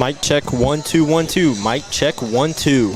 Mic check 1 2 1 2. Mic check 1 2.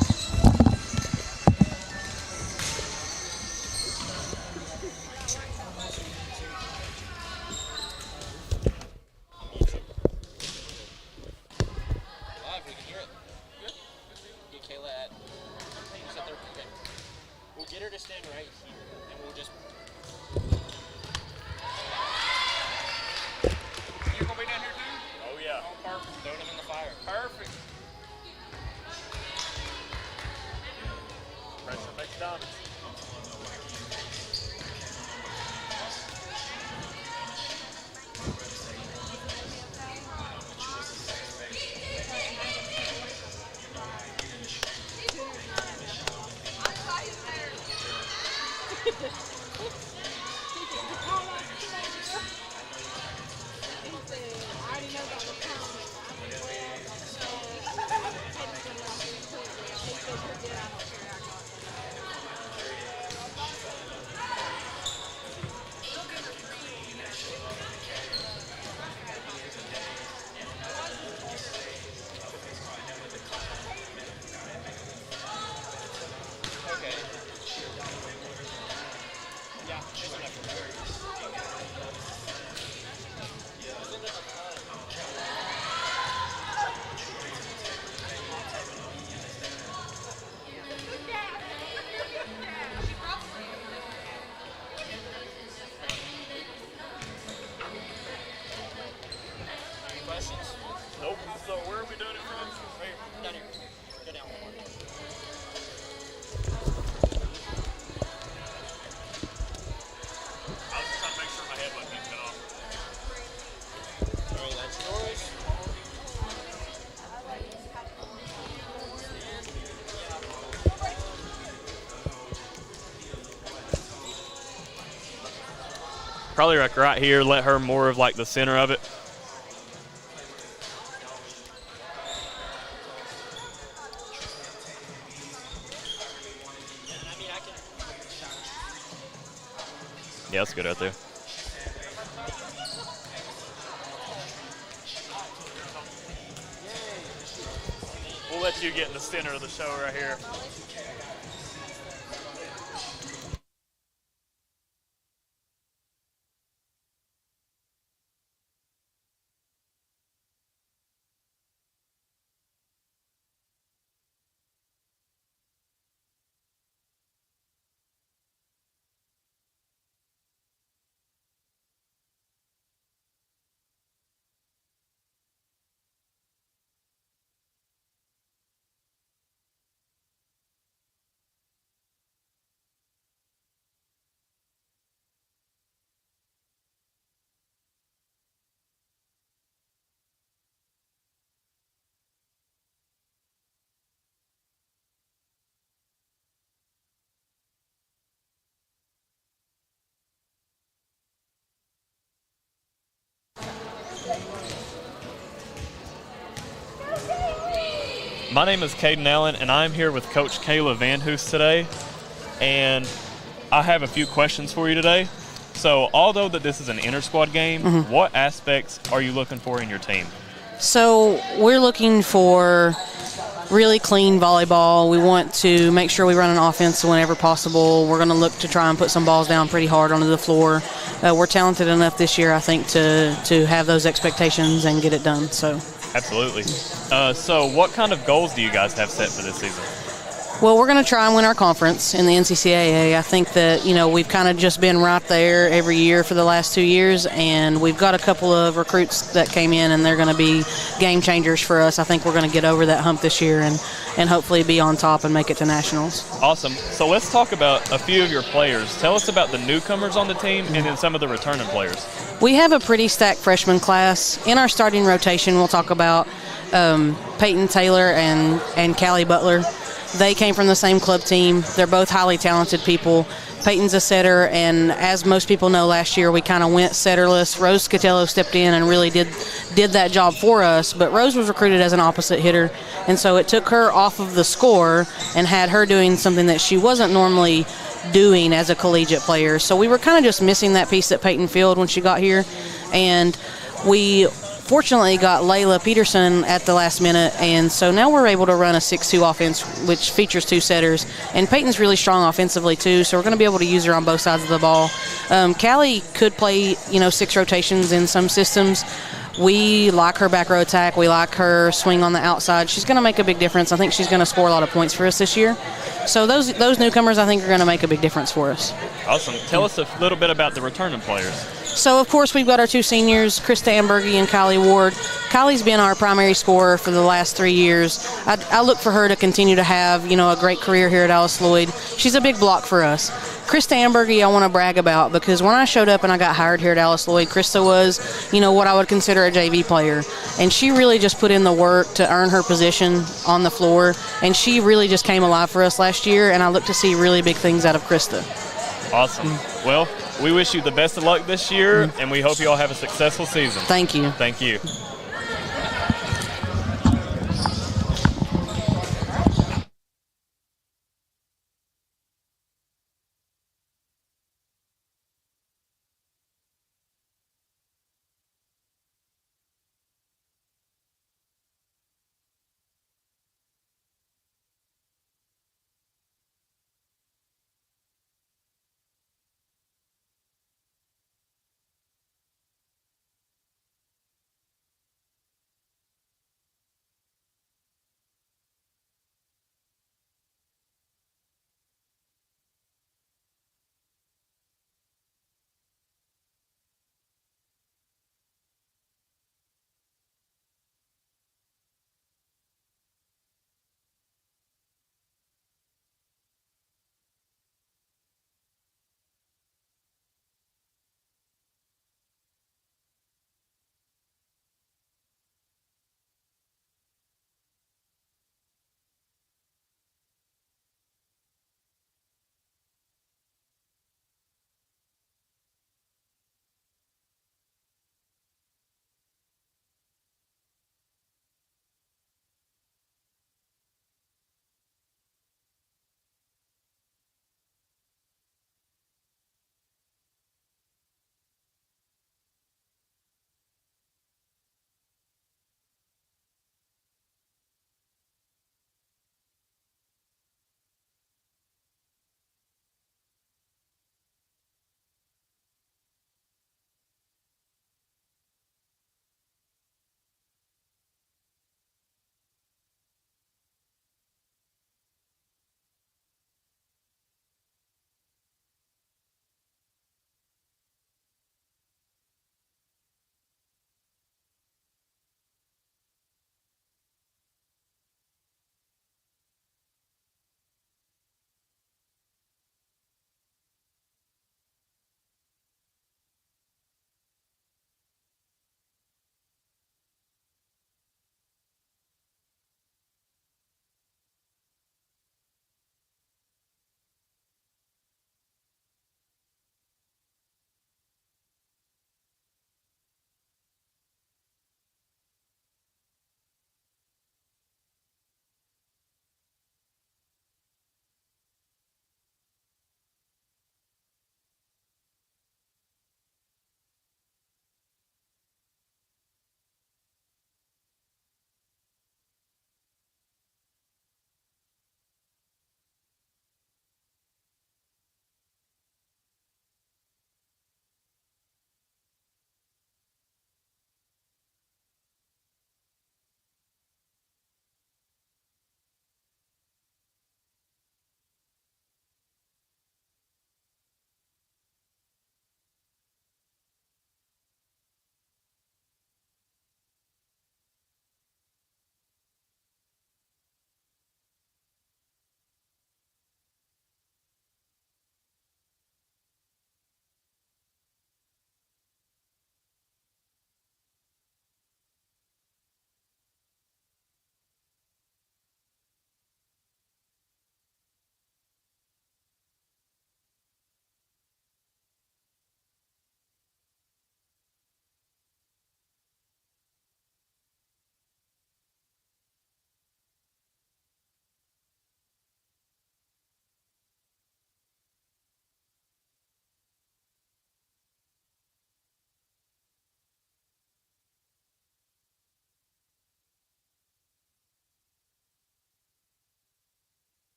Probably like right here, let her more of like the center of it. Yeah, that's good out there. We'll let you get in the center of the show right here. My name is Caden Allen, and I'm here with Coach Kayla Van Hoos today. And I have a few questions for you today. So, although that this is an inter-squad game, what aspects are you looking for in your team? So we're looking for really clean volleyball. We want to make sure we run an offense whenever possible. We're going to look to try and put some balls down pretty hard onto the floor. We're talented enough this year, I think, to have those expectations and get it done. So. Absolutely. So what kind of goals do you guys have set for this season? Well, we're going to try and win our conference in the NCCAA. I think that, we've kind of just been right there every year for the last 2 years, and we've got a couple of recruits that came in, and they're going to be game changers for us. I think we're going to get over that hump this year and hopefully be on top and make it to nationals. Awesome. So let's talk about a few of your players. Tell us about the newcomers on the team and then some of the returning players. We have a pretty stacked freshman class. In our starting rotation, we'll talk about Peyton Taylor and Callie Butler. They came from the same club team. They're both highly talented people. Peyton's a setter, and as most people know, last year we kind of went setterless. Rose Scatello stepped in and really did that job for us, but Rose was recruited as an opposite hitter, and so it took her off of the score and had her doing something that she wasn't normally doing as a collegiate player. So we were kind of just missing that piece that Peyton filled when she got here, and we fortunately got Layla Peterson at the last minute, and so now we're able to run a 6-2 offense, which features 2 setters. And Peyton's really strong offensively too, so we're going to be able to use her on both sides of the ball. Callie could play, 6 rotations in some systems. We like her back row attack. We like her swing on the outside. She's going to make a big difference. I think she's going to score a lot of points for us this year. So those newcomers, I think, are going to make a big difference for us. Awesome. Tell us a little bit about the returning players. So, of course, we've got our 2 seniors, Krista Ambergy and Kylie Ward. Kylie's been our primary scorer for the last 3 years. I look for her to continue to have, a great career here at Alice Lloyd. She's a big block for us. Krista Ambergy, I want to brag about, because when I showed up and I got hired here at Alice Lloyd, Krista was, what I would consider a JV player. And she really just put in the work to earn her position on the floor. And she really just came alive for us last year, and I look to see really big things out of Krista. Awesome. Well, we wish you the best of luck this year, and we hope you all have a successful season. Thank you. Thank you.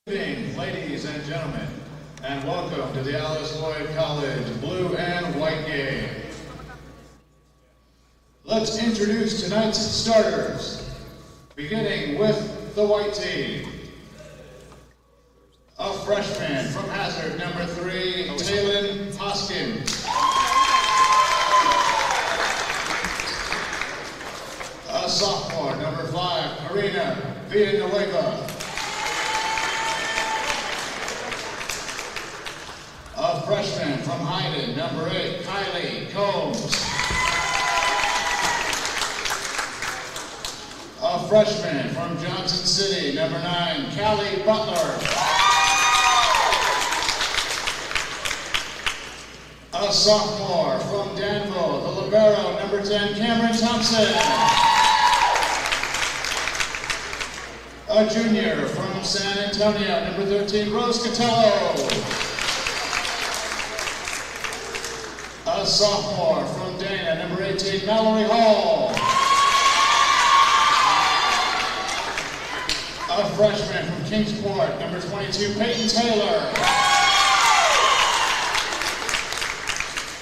Good evening, ladies and gentlemen, and welcome to the Alice Lloyd College Blue and White game. Let's introduce tonight's starters, beginning with the white team. A freshman from Hazard, number 3, Taylin Hoskins. A sophomore, number 5, Karina Villanueva. A freshman from Hyden, number 8, Kylie Combs. A freshman from Johnson City, number 9, Callie Butler. A sophomore from Danville, the libero, number 10, Cameron Thompson. A junior from San Antonio, number 13, Rose Catello. A sophomore from Dana, number 18, Mallory Hall. A freshman from Kingsport, number 22, Peyton Taylor.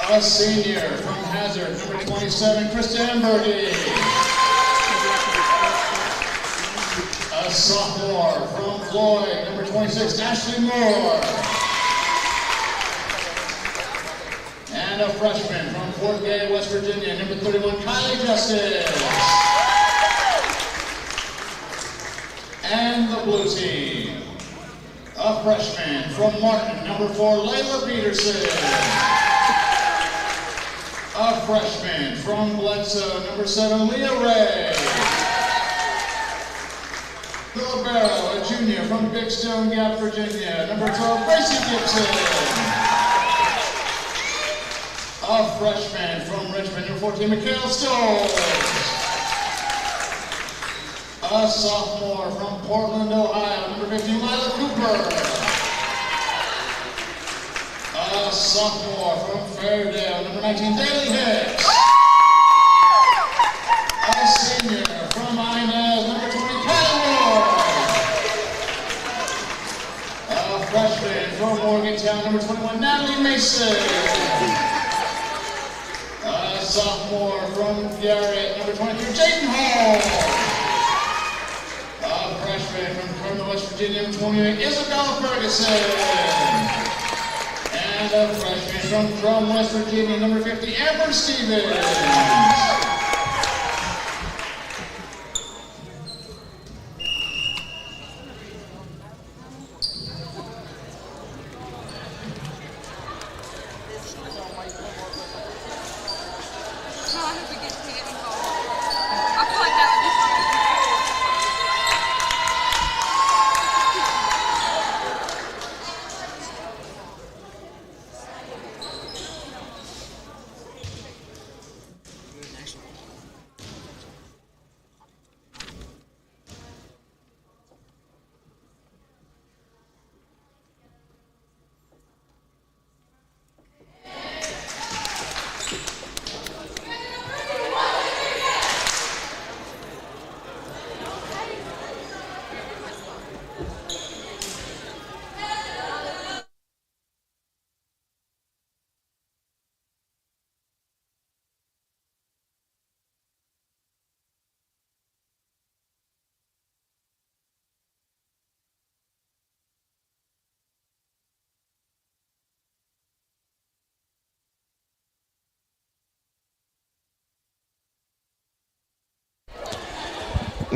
A senior from Hazard, number 27, Krista Emberdy. A sophomore from Floyd, number 26, Ashley Moore. And a freshman from Fort Gay, West Virginia, number 31, Kylie Justice. And the blue team, a freshman from Martin, number 4, Layla Peterson. A freshman from Bledsoe, number 7, Leah Ray. The libero, a junior from Big Stone Gap, Virginia, number 12, Gracie Gibson. A freshman from Richmond, number 14, Mikhail Stoltz. A sophomore from Portland, Ohio, number 15, Lila Cooper. A sophomore from Fairdale, number 19, Daly Hicks. A senior from Inez, number 20, Kylie Ward. A freshman from Morgantown, number 21, Natalie Mason. A sophomore from Garrett, number 23, Jaden Hall. A freshman from Kermit, West Virginia, number 28, Isabella Ferguson. And a freshman from Drum, West Virginia, number 50, Amber Stevens.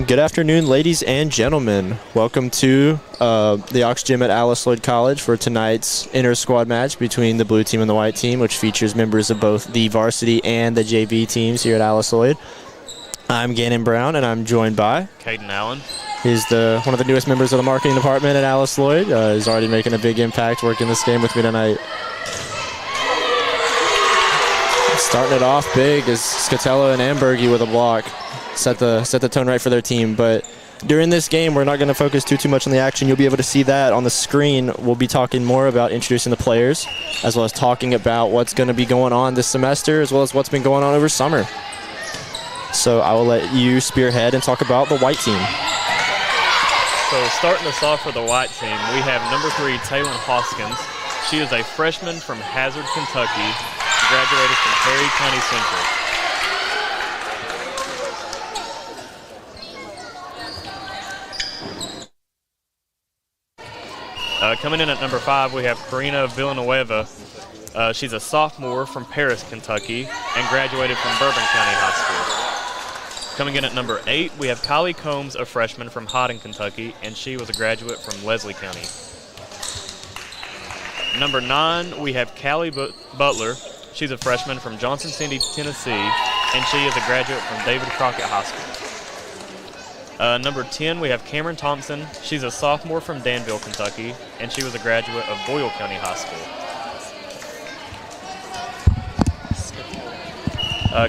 Good afternoon, ladies and gentlemen. Welcome to the Aux Gym at Alice Lloyd College for tonight's inter-squad match between the blue team and the white team, which features members of both the varsity and the JV teams here at Alice Lloyd. I'm Gannon Brown, and I'm joined by Caden Allen. He's one of the newest members of the marketing department at Alice Lloyd. He's already making a big impact working this game with me tonight. Starting it off big is Scatello and Ambergy with a block. Set the tone right for their team. But during this game, we're not going to focus too much on the action. You'll be able to see that on the screen. We'll be talking more about introducing the players, as well as talking about what's going to be going on this semester, as well as what's been going on over summer. So I will let you spearhead and talk about the white team. So starting us off for the white team, we have number 3, Taylon Hoskins. She is a freshman from Hazard, Kentucky, graduated from Perry County Central. Coming in at number 5, we have Karina Villanueva. She's a sophomore from Paris, Kentucky, and graduated from Bourbon County High School. Coming in at number 8, we have Kylie Combs, a freshman from Houghton, Kentucky, and she was a graduate from Leslie County. Number 9, we have Callie Butler. She's a freshman from Johnson City, Tennessee, and she is a graduate from David Crockett High School. Number 10, we have Cameron Thompson. She's a sophomore from Danville, Kentucky, and she was a graduate of Boyle County High School.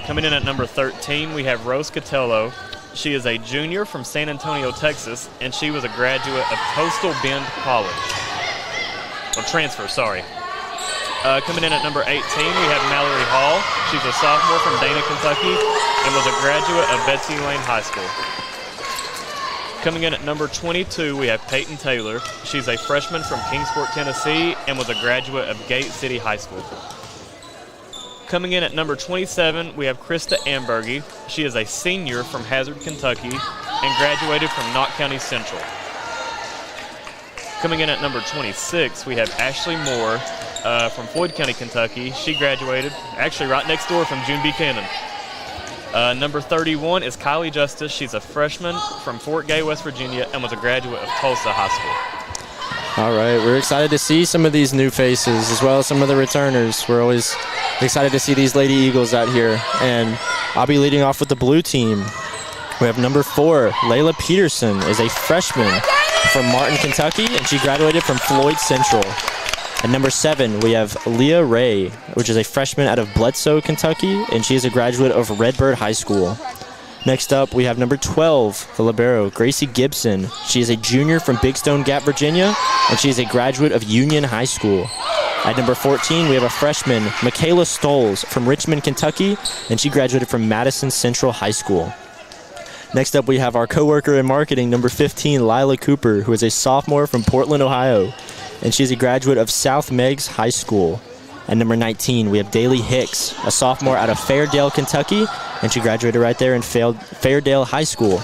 Coming in at number 13, we have Rose Catello. She is a junior from San Antonio, Texas, and she was a graduate of Coastal Bend College. Transfer, sorry. Coming in at number 18, we have Mallory Hall. She's a sophomore from Dana, Kentucky, and was a graduate of Betsy Lane High School. Coming in at number 22, we have Peyton Taylor. She's a freshman from Kingsport, Tennessee, and was a graduate of Gate City High School. Coming in at number 27, we have Krista Ambergy. She is a senior from Hazard, Kentucky, and graduated from Knott County Central. Coming in at number 26, we have Ashley Moore from Floyd County, Kentucky. She graduated, actually right next door from June Buchanan. Number 31 is Kylie Justice. She's a freshman from Fort Gay, West Virginia, and was a graduate of Tulsa High School. All right, we're excited to see some of these new faces as well as some of the returners. We're always excited to see these Lady Eagles out here. And I'll be leading off with the blue team. We have number 4, Layla Peterson, is a freshman from Martin, Kentucky, and she graduated from Floyd Central. At number 7, we have Leah Ray, which is a freshman out of Bledsoe, Kentucky, and she is a graduate of Redbird High School. Next up, we have number 12, the libero, Gracie Gibson. She is a junior from Big Stone Gap, Virginia, and she is a graduate of Union High School. At number 14, we have a freshman, Michaela Stoles, from Richmond, Kentucky, and she graduated from Madison Central High School. Next up, we have our coworker in marketing, number 15, Lila Cooper, who is a sophomore from Portland, Ohio, and she is a graduate of South Meigs High School. At number 19, we have Daly Hicks, a sophomore out of Fairdale, Kentucky, and she graduated right there in Fairdale High School.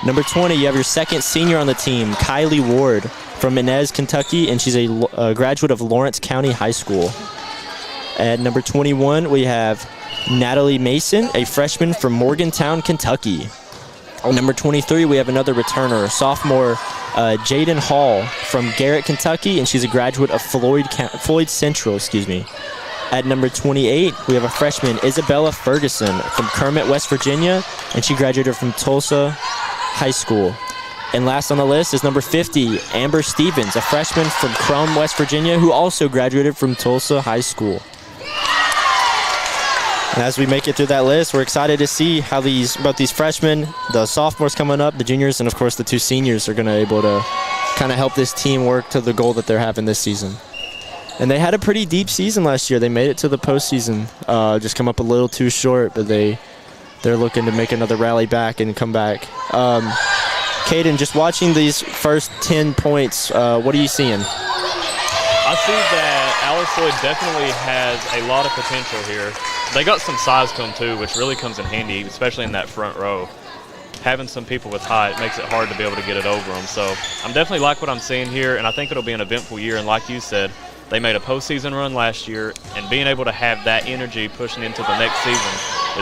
Number 20, you have your second senior on the team, Kylie Ward, from Inez, Kentucky, and she's a graduate of Lawrence County High School. At number 21, we have Natalie Mason, a freshman from Morgantown, Kentucky. At number 23, we have another returner, sophomore Jaden Hall from Garrett, Kentucky, and she's a graduate of Floyd Central. At number 28, we have a freshman, Isabella Ferguson from Kermit, West Virginia, and she graduated from Tulsa High School. And last on the list is number 50, Amber Stevens, a freshman from Crum, West Virginia, who also graduated from Tulsa High School. And as we make it through that list, we're excited to see how both these freshmen, the sophomores coming up, the juniors, and of course the 2 seniors are going to be able to kind of help this team work to the goal that they're having this season. And they had a pretty deep season last year. They made it to the postseason, just come up a little too short, but they're looking to make another rally back and come back. Caden, just watching these first 10 points, what are you seeing? I see that Alice Lloyd definitely has a lot of potential here. They got some size to them too, which really comes in handy, especially in that front row. Having some people with height makes it hard to be able to get it over them. So I'm definitely like what I'm seeing here, and I think it'll be an eventful year. And like you said, they made a postseason run last year, and being able to have that energy pushing into the next season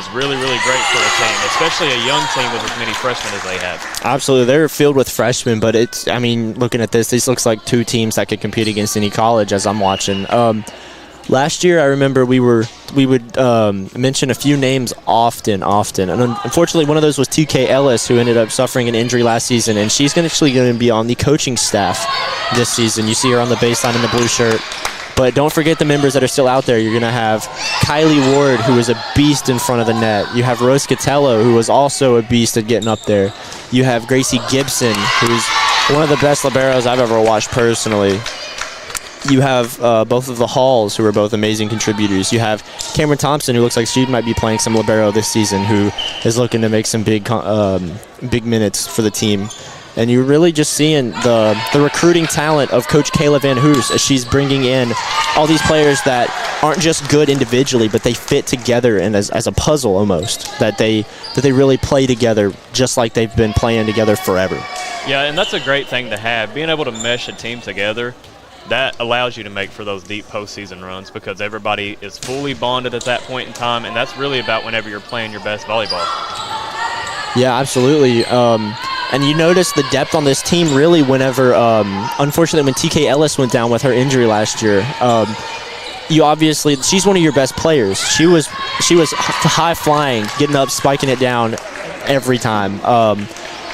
is really, really great for a team, especially a young team with as many freshmen as they have. Absolutely. They're filled with freshmen, but looking at this looks like 2 teams that could compete against any college as I'm watching. Last year, I remember we would mention a few names often, and unfortunately, one of those was TK Ellis, who ended up suffering an injury last season, and she's actually going to be on the coaching staff this season. You see her on the baseline in the blue shirt. But don't forget the members that are still out there. You're going to have Kylie Ward, who is a beast in front of the net. You have Rose Catello, who was also a beast at getting up there. You have Gracie Gibson, who's one of the best liberos I've ever watched personally. You have both of the Halls, who are both amazing contributors. You have Cameron Thompson, who looks like she might be playing some libero this season, who is looking to make some big minutes for the team. And you're really just seeing the recruiting talent of Coach Kayla Van Hoos as she's bringing in all these players that aren't just good individually, but they fit together and as a puzzle almost, that they really play together just like they've been playing together forever. Yeah, and that's a great thing to have. Being able to mesh a team together, that allows you to make for those deep postseason runs because everybody is fully bonded at that point in time, and that's really about whenever you're playing your best volleyball. Yeah, absolutely. And you notice the depth on this team really whenever, unfortunately, when TK Ellis went down with her injury last year, you obviously, she's one of your best players. She was high flying, getting up, spiking it down every time.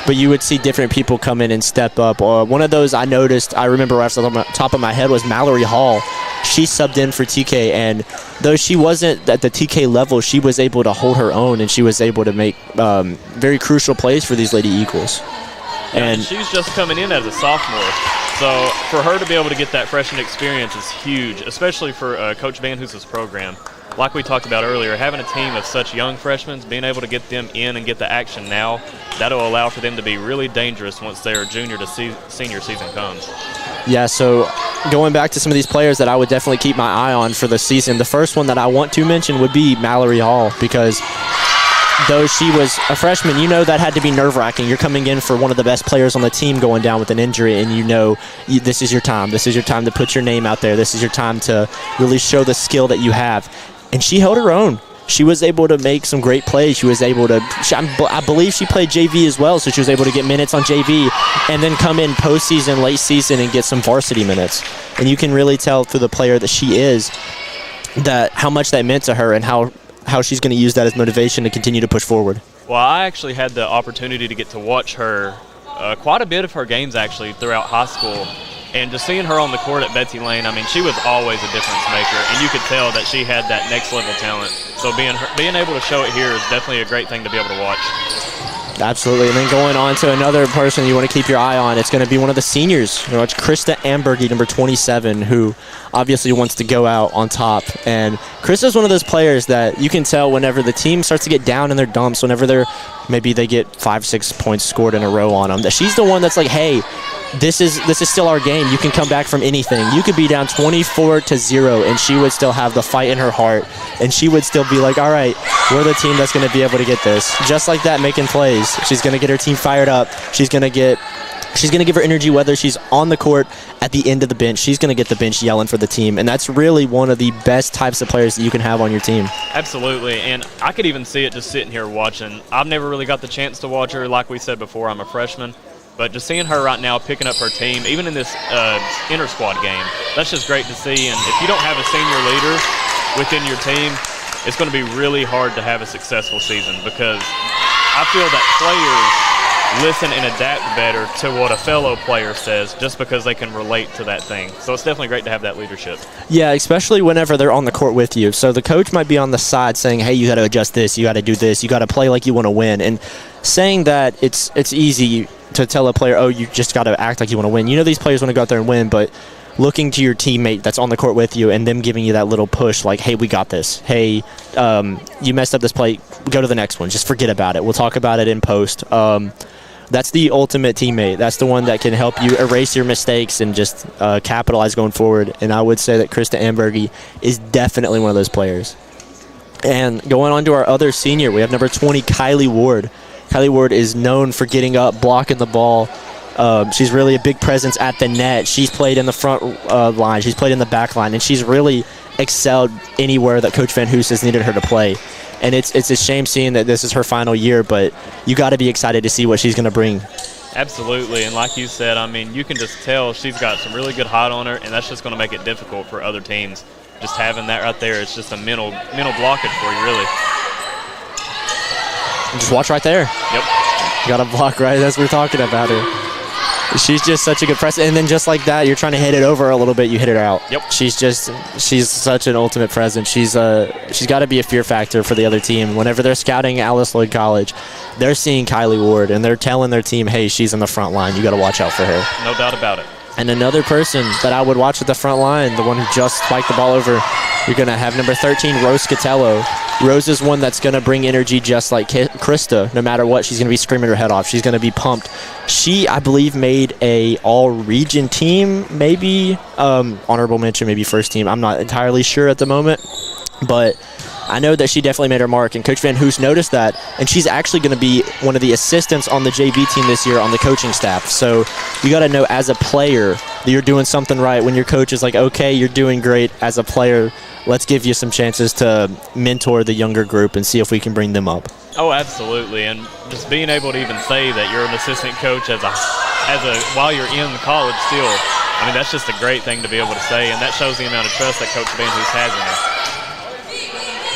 But you would see different people come in and step up. One of those I noticed, I remember right off the top of my head, was Mallory Hall. She subbed in for TK, and though she wasn't at the TK level, she was able to hold her own, and she was able to make very crucial plays for these Lady Eagles. And she's just coming in as a sophomore. So for her to be able to get that freshman experience is huge, especially for Coach Van Hoos's program. Like we talked about earlier, having a team of such young freshmen, being able to get them in and get the action now, that'll allow for them to be really dangerous once their junior to senior season comes. Yeah, so going back to some of these players that I would definitely keep my eye on for the season, the first one that I want to mention would be Mallory Hall, because though she was a freshman, you know that had to be nerve-wracking. You're coming in for one of the best players on the team going down with an injury, and you know this is your time. This is your time to put your name out there. This is your time to really show the skill that you have. And she held her own. She was able to make some great plays. She was able to, I believe she played JV as well, so she was able to get minutes on JV and then come in postseason, late season, and get some varsity minutes. And you can really tell through the player that she is that how much that meant to her and how she's going to use that as motivation to continue to push forward. Well, I actually had the opportunity to get to watch her, quite a bit of her games actually throughout high school. And just seeing her on the court at Betsy Lane, I mean, she was always a difference maker, and you could tell that she had that next level talent. So being able to show it here is definitely a great thing to be able to watch. Absolutely. And then going on to another person you want to keep your eye on, it's going to be one of the seniors. You know, it's Krista Ambergy, number 27, who obviously wants to go out on top. And Krista's one of those players that you can tell whenever the team starts to get down in their dumps, whenever they get 5-6 points scored in a row on them, that she's the one that's like, hey, this is still our game. You can come back from anything. You could be down 24-0, and she would still have the fight in her heart, and she would still be like, all right, we're the team that's going to be able to get this. Just like that, making plays. She's going to get her team fired up. She's going to give her energy whether she's on the court, at the end of the bench. She's going to get the bench yelling for the team, and that's really one of the best types of players that you can have on your team. Absolutely, and I could even see it just sitting here watching. I've never really got the chance to watch her. Like we said before, I'm a freshman. But just seeing her right now picking up her team, even in this inter-squad game, that's just great to see. And if you don't have a senior leader within your team, it's going to be really hard to have a successful season because I feel that players listen and adapt better to what a fellow player says just because they can relate to that thing. So it's definitely great to have that leadership. Yeah, especially whenever they're on the court with you. So the coach might be on the side saying, hey, you got to adjust this, you got to do this, you got to play like you want to win. And saying that it's easy to tell a player, oh, you just got to act like you want to win. You know these players want to go out there and win, but looking to your teammate that's on the court with you and them giving you that little push like, hey, we got this. Hey, you messed up this play. Go to the next one. Just forget about it. We'll talk about it in post. That's the ultimate teammate. That's the one that can help you erase your mistakes and just capitalize going forward. And I would say that Krista Ambergy is definitely one of those players. And going on to our other senior, we have number 20, Kylie Ward. Kylie Ward is known for getting up, blocking the ball. She's really a big presence at the net. She's played in the front line. She's played in the back line. And she's really excelled anywhere that Coach Van Hoos has needed her to play. And it's a shame seeing that this is her final year, but you got to be excited to see what she's going to bring. Absolutely. And like you said, I mean, you can just tell she's got some really good height on her, and that's just going to make it difficult for other teams. Just having that right there, it's just a mental blockage for you, really. Just watch right there. Yep. You got to block right as we're talking about her. She's just such a good presence. And then just like that, you're trying to hit it over a little bit, you hit it out. Yep. She's such an ultimate presence. She's got to be a fear factor for the other team. Whenever they're scouting Alice Lloyd College, they're seeing Kylie Ward, and they're telling their team, hey, she's in the front line. You got to watch out for her. No doubt about it. And another person that I would watch at the front line, the one who just spiked the ball over, you're going to have number 13, Rose Scatello. Rose is one that's going to bring energy just like Krista. No matter what, she's going to be screaming her head off. She's going to be pumped. She, I believe, made a all-region team, maybe honorable mention, maybe first team. I'm not entirely sure at the moment, but I know that she definitely made her mark, and Coach Van Hoos noticed that, and she's actually going to be one of the assistants on the JV team this year on the coaching staff. So you got to know as a player that you're doing something right when your coach is like, okay, you're doing great as a player. Let's give you some chances to mentor the younger group and see if we can bring them up. Oh, absolutely, and just being able to even say that you're an assistant coach while you're in college still, I mean, that's just a great thing to be able to say, and that shows the amount of trust that Coach Van Hoos has in her.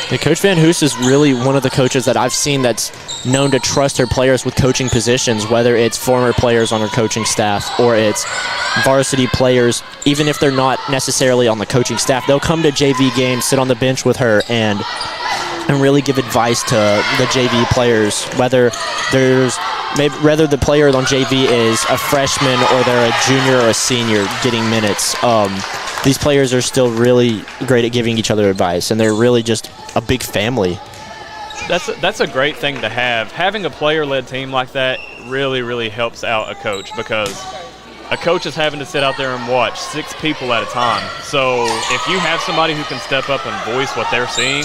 Yeah, Coach Van Hoos is really one of the coaches that I've seen that's known to trust her players with coaching positions, whether it's former players on her coaching staff or it's varsity players. Even if they're not necessarily on the coaching staff, they'll come to JV games, sit on the bench with her, and really give advice to the JV players, whether the player on JV is a freshman or they're a junior or a senior getting minutes. These players are still really great at giving each other advice, and they're really just a big family. That's a great thing to have. Having a player-led team like that really, really helps out a coach, because a coach is having to sit out there and watch 6 people at a time. So if you have somebody who can step up and voice what they're seeing,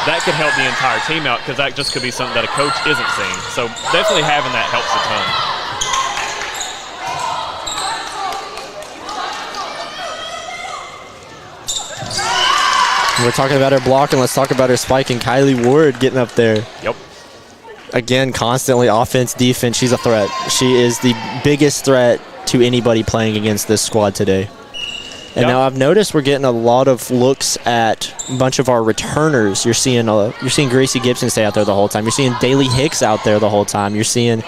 that could help the entire team out, because that just could be something that a coach isn't seeing. So definitely having that helps a ton. We're talking about her block, and let's talk about her spike, and Kylie Ward getting up there. Yep. Again, constantly offense, defense. She's a threat. She is the biggest threat to anybody playing against this squad today. And now I've noticed we're getting a lot of looks at a bunch of our returners. You're seeing Gracie Gibson stay out there the whole time. You're seeing Daly Hicks out there the whole time. You're seeing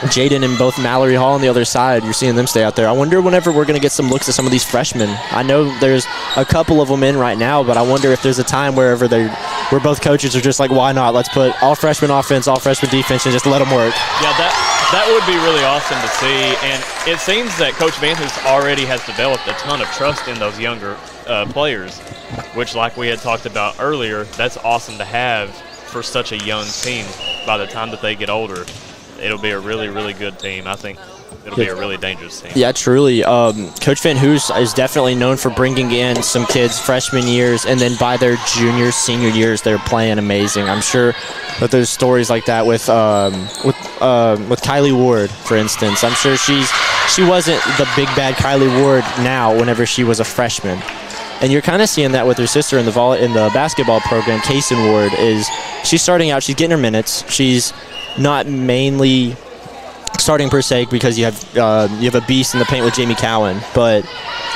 Jaden and both Mallory Hall on the other side. You're seeing them stay out there. I wonder whenever we're going to get some looks at some of these freshmen. I know there's a couple of them in right now, but I wonder if there's a time where both coaches are just like, why not? Let's put all freshman offense, all freshman defense, and just let them work. Yeah, that would be really awesome to see. And it seems that Coach Van Hoos already has developed a ton of trust in those younger players, which, like we had talked about earlier, that's awesome to have for such a young team. By the time that they get older, it'll be a really, really good team. I think it'll be a really dangerous team. Yeah, truly. Coach Van Hoos is definitely known for bringing in some kids freshman years, and then by their junior, senior years, they're playing amazing. I'm sure that there's stories like that with Kylie Ward, for instance. I'm sure she wasn't the big bad Kylie Ward now whenever she was a freshman. And you're kind of seeing that with her sister in the basketball program. Kaysen Ward she's starting out. She's getting her minutes. She's not mainly starting per se because you have a beast in the paint with Jamie Cowan, but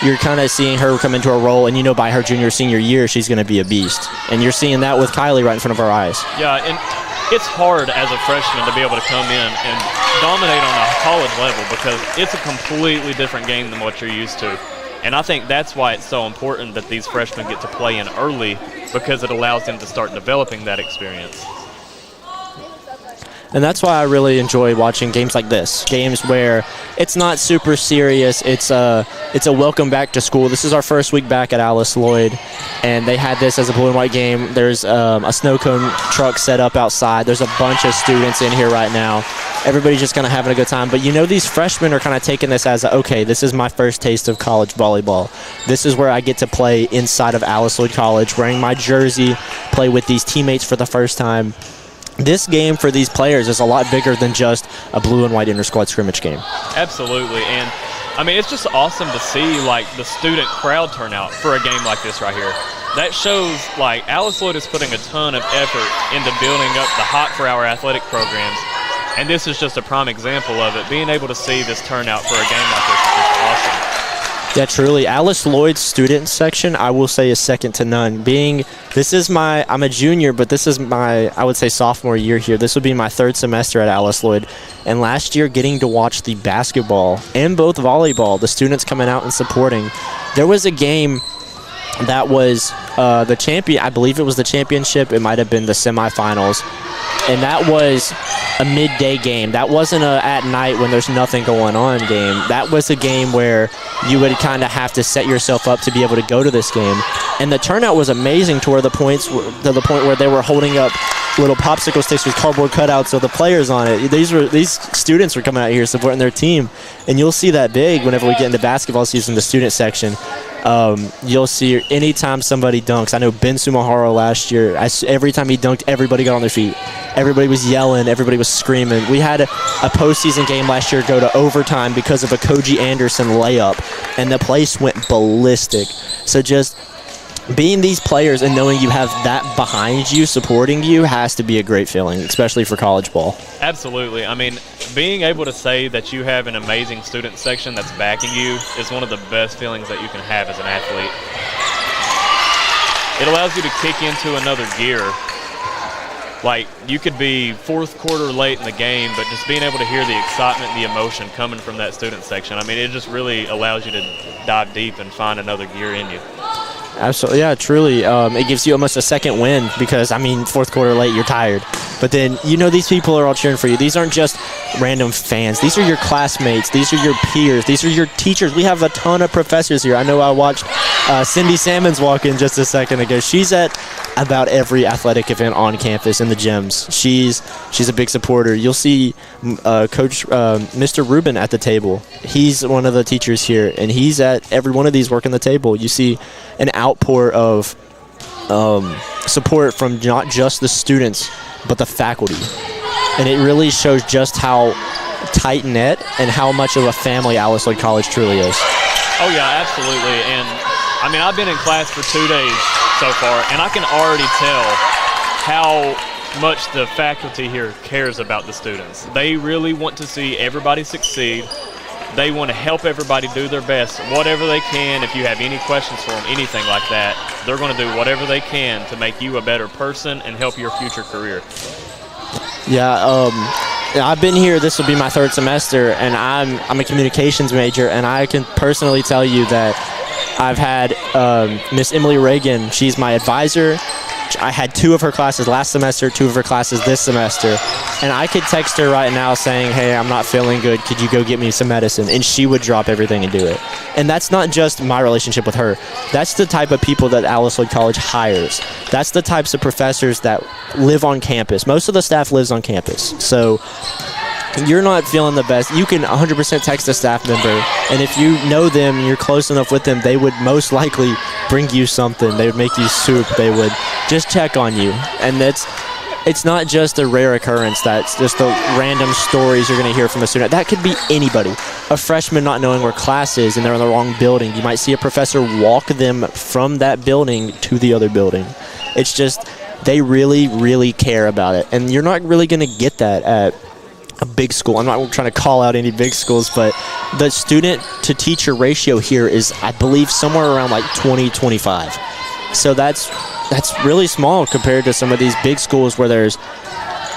you're kind of seeing her come into a role, and by her junior senior year she's going to be a beast, and you're seeing that with Kylie right in front of our eyes. Yeah, and it's hard as a freshman to be able to come in and dominate on a college level, because it's a completely different game than what you're used to. And I think that's why it's so important that these freshmen get to play in early, because it allows them to start developing that experience. And that's why I really enjoy watching games like this, games where it's not super serious. It's a welcome back to school. This is our first week back at Alice Lloyd, and they had this as a blue and white game. There's a snow cone truck set up outside. There's a bunch of students in here right now. Everybody's just kind of having a good time. But these freshmen are kind of taking this as, okay, this is my first taste of college volleyball. This is where I get to play inside of Alice Lloyd College, wearing my jersey, play with these teammates for the first time. This game for these players is a lot bigger than just a blue and white inter-squad scrimmage game. Absolutely, and I mean, it's just awesome to see the student crowd turnout for a game like this right here. That shows Alice Lloyd is putting a ton of effort into building up the hot for our athletic programs, and this is just a prime example of it. Being able to see this turnout for a game like this is just awesome. Yeah, truly. Alice Lloyd's student section, I will say, is second to none. I'm a junior, but this is my, I would say, sophomore year here. This would be my 3rd semester at Alice Lloyd. And last year, getting to watch the basketball and both volleyball, the students coming out and supporting. There was a game that was the champion. I believe it was the championship. It might have been the semifinals. And that was a midday game. That wasn't a at night when there's nothing going on game. That was a game where you would kind of have to set yourself up to be able to go to this game. And the turnout was amazing to the point where they were holding up little popsicle sticks with cardboard cutouts of the players on it. These students were coming out here supporting their team, and you'll see that big whenever we get into basketball season, the student section. You'll see anytime somebody dunks. I know Ben Sumahara last year, every time he dunked, everybody got on their feet. Everybody was yelling. Everybody was screaming. We had a postseason game last year go to overtime because of a Koji Anderson layup, and the place went ballistic. So just being these players and knowing you have that behind you, supporting you, has to be a great feeling, especially for college ball. Absolutely. I mean, being able to say that you have an amazing student section that's backing you is one of the best feelings that you can have as an athlete. It allows you to kick into another gear. Like, you could be fourth quarter late in the game, but just being able to hear the excitement and the emotion coming from that student section, I mean, it just really allows you to dive deep and find another gear in you. Absolutely, yeah, truly. It gives you almost a second win because, I mean, fourth quarter late, you're tired. But then, these people are all cheering for you. These aren't just random fans. These are your classmates. These are your peers. These are your teachers. We have a ton of professors here. I know I watched Cindy Salmons walk in just a second ago. She's at about every athletic event on campus in the gyms. She's a big supporter. You'll see Coach Mr. Rubin at the table. He's one of the teachers here, and he's at every one of these working the table. You see an outpour of support from not just the students, but the faculty. And it really shows just how tight-knit and how much of a family Alice Lloyd College truly is. Oh, yeah, absolutely. And, I mean, I've been in class for 2 days so far, and I can already tell how much the faculty here cares about the students. They really want to see everybody succeed. They want to help everybody do their best, whatever they can. If you have any questions for them, anything like that, they're going to do whatever they can to make you a better person and help your future career. Yeah, I've been here. This will be my third semester, and I'm a communications major, and I can personally tell you that I've had Miss Emily Reagan. She's my advisor. I had 2 of her classes last semester, 2 of her classes this semester, and I could text her right now saying, hey, I'm not feeling good, could you go get me some medicine? And she would drop everything and do it. And that's not just my relationship with her. That's the type of people that Alice Lloyd College hires. That's the types of professors that live on campus. Most of the staff lives on campus. So you're not feeling the best, you can 100% text a staff member, and if you know them and you're close enough with them, they would most likely bring you something. They would make you soup. They would just check on you. And it's not just a rare occurrence that's just the random stories you're going to hear from a student. That could be anybody. A freshman not knowing where class is and they're in the wrong building. You might see a professor walk them from that building to the other building. It's just, they really, really care about it. And you're not really going to get that at a big school. I'm not trying to call out any big schools, but the student to teacher ratio here is, I believe, somewhere around like 20-25. So that's really small compared to some of these big schools where there's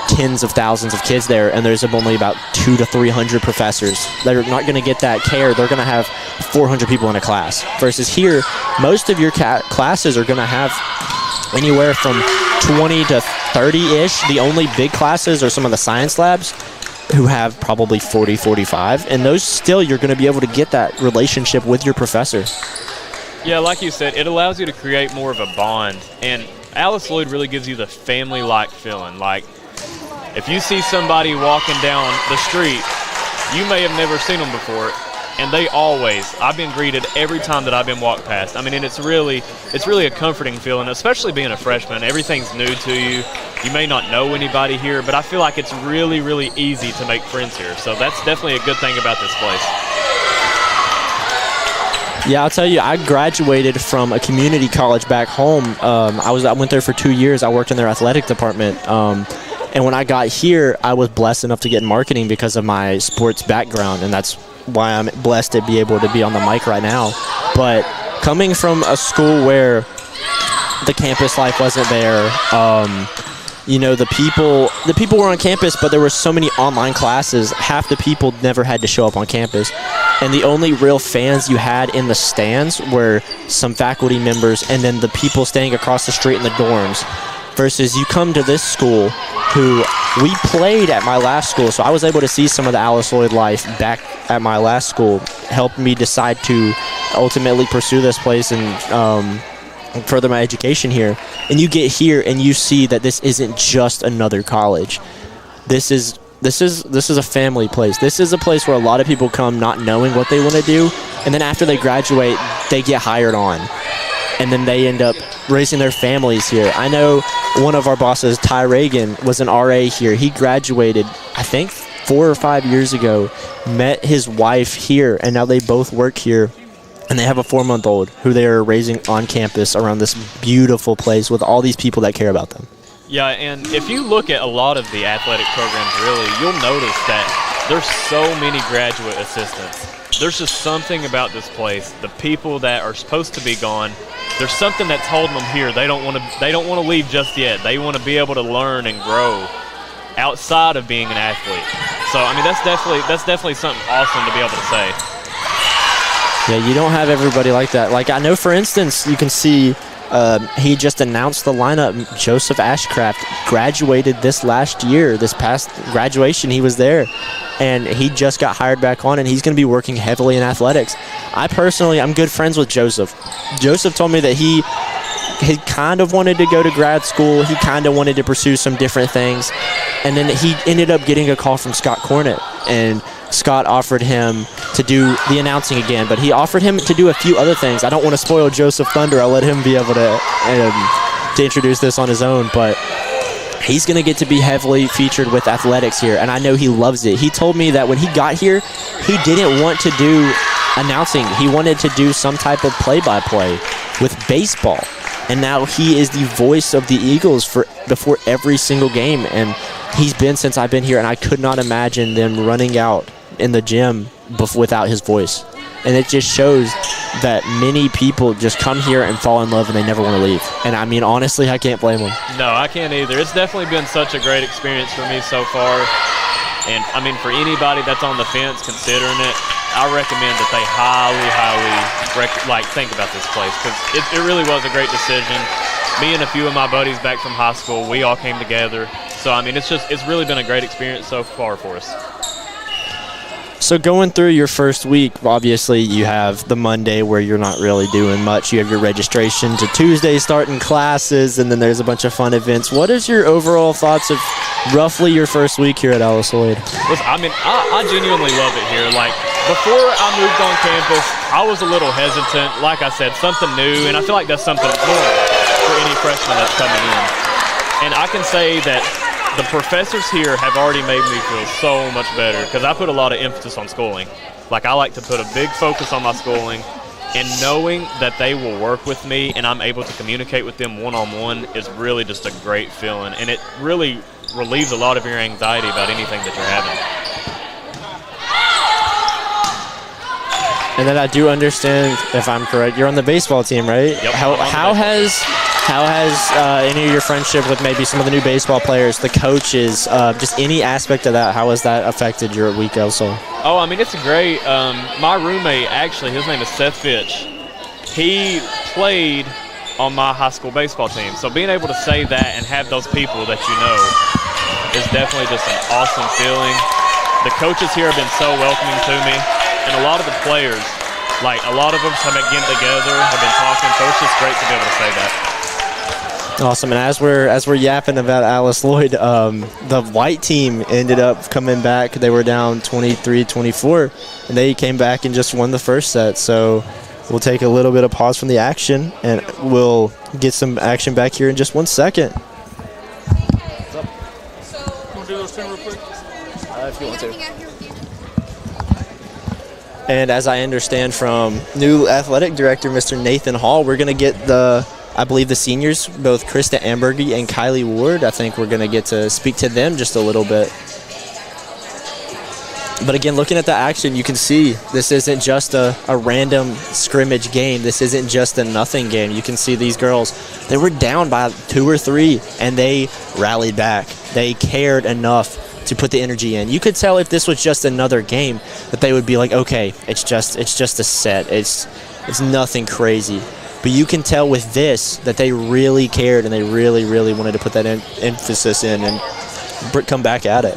tens of thousands of kids there, and there's only about 200 to 300 professors. They're not going to get that care. They're going to have 400 people in a class. Versus here, most of your classes are going to have anywhere from 20 to 30-ish. The only big classes are some of the science labs, who have probably 40, 45, and those still you're going to be able to get that relationship with your professor. Yeah, like you said, it allows you to create more of a bond, and Alice Lloyd really gives you the family-like feeling. Like, if you see somebody walking down the street, you may have never seen them before, and I've been greeted every time that I've been walked past. I mean, and it's really a comforting feeling, especially being a freshman. Everything's new to you. You may not know anybody here, but I feel like it's really, really easy to make friends here. So that's definitely a good thing about this place. Yeah, I'll tell you, I graduated from a community college back home. I went there for 2 years. I worked in their athletic department. And when I got here, I was blessed enough to get in marketing because of my sports background, and that's why I'm blessed to be able to be on the mic right now. But coming from a school where the campus life wasn't there, the people were on campus, but there were so many online classes, half the people never had to show up on campus. And the only real fans you had in the stands were some faculty members and then the people staying across the street in the dorms. Versus you come to this school, who we played at my last school, so I was able to see some of the Alice Lloyd life back at my last school, helped me decide to ultimately pursue this place and further my education here. And you get here and you see that this isn't just another college. This is a family place. This is a place where a lot of people come not knowing what they want to do, and then after they graduate, they get hired on, and then they end up raising their families here. I know one of our bosses, Ty Reagan, was an RA here. He graduated, I think, 4 or 5 years ago, met his wife here, and now they both work here, and they have a 4-month-old who they are raising on campus around this beautiful place with all these people that care about them. Yeah, and if you look at a lot of the athletic programs, really, you'll notice that there's so many graduate assistants. There's just something about this place. The people that are supposed to be gone, there's something that's holding them here. They don't want to leave just yet. They want to be able to learn and grow outside of being an athlete. So I mean, that's definitely something awesome to be able to say. Yeah, you don't have everybody like that. Like I know, for instance, you can see. He just announced the lineup. Joseph Ashcraft graduated this last year. This past graduation, he was there. And he just got hired back on, and he's going to be working heavily in athletics. I'm good friends with Joseph. Joseph told me that he kind of wanted to go to grad school. He kind of wanted to pursue some different things. And then he ended up getting a call from Scott Cornett. And Scott offered him to do the announcing again, but he offered him to do a few other things. I don't want to spoil Joseph Thunder. I'll let him be able to introduce this on his own, but he's going to get to be heavily featured with athletics here, and I know he loves it. He told me that when he got here, he didn't want to do announcing. He wanted to do some type of play-by-play with baseball, and now he is the voice of the Eagles before every single game, and he's been since I've been here, and I could not imagine them running out in the gym without his voice. And it just shows that many people just come here and fall in love and they never want to leave. And I mean, honestly, I can't blame them. No, I can't either. It's definitely been such a great experience for me so far. And I mean, for anybody that's on the fence considering it, I recommend that they highly think about this place, because it really was a great decision. Me and a few of my buddies back from high school, we all came together. So I mean, it's really been a great experience so far for us. So going through your first week, obviously you have the Monday where you're not really doing much. You have your registration to Tuesday starting classes, and then there's a bunch of fun events. What is your overall thoughts of roughly your first week here at Alice Lloyd? Listen, I mean, I genuinely love it here. Like, before I moved on campus, I was a little hesitant. Like I said, something new, and I feel like that's something more for any freshman that's coming in. And I can say that the professors here have already made me feel so much better, because I put a lot of emphasis on schooling. Like, I like to put a big focus on my schooling, and knowing that they will work with me and I'm able to communicate with them one-on-one is really just a great feeling, and it really relieves a lot of your anxiety about anything that you're having. And then I do understand, if I'm correct, you're on the baseball team, right? Yep. How has any of your friendship with maybe some of the new baseball players, the coaches, just any aspect of that, how has that affected your week also? Oh, I mean, it's great. My roommate, actually, his name is Seth Fitch. He played on my high school baseball team. So being able to say that and have those people that you know is definitely just an awesome feeling. The coaches here have been so welcoming to me, and a lot of the players, like a lot of them have been getting together, have been talking, so it's just great to be able to say that. Awesome, and as we're yapping about Alice Lloyd, the white team ended up coming back. They were down 23-24, and they came back and just won the first set. So we'll take a little bit of pause from the action, and we'll get some action back here in just 1 second. What's up? So, you want to do those 10 real quick? If you want to. And as I understand from new athletic director, Mr. Nathan Hall, we're going to get I believe the seniors, both Krista Ambergy and Kylie Ward. I think we're going to get to speak to them just a little bit. But again, looking at the action, you can see this isn't just a random scrimmage game. This isn't just a nothing game. You can see these girls, they were down by 2 or 3, and they rallied back. They cared enough to put the energy in. You could tell if this was just another game that they would be like, okay, it's just a set. It's nothing crazy. But you can tell with this that they really cared, and they really, really wanted to put that emphasis in and come back at it.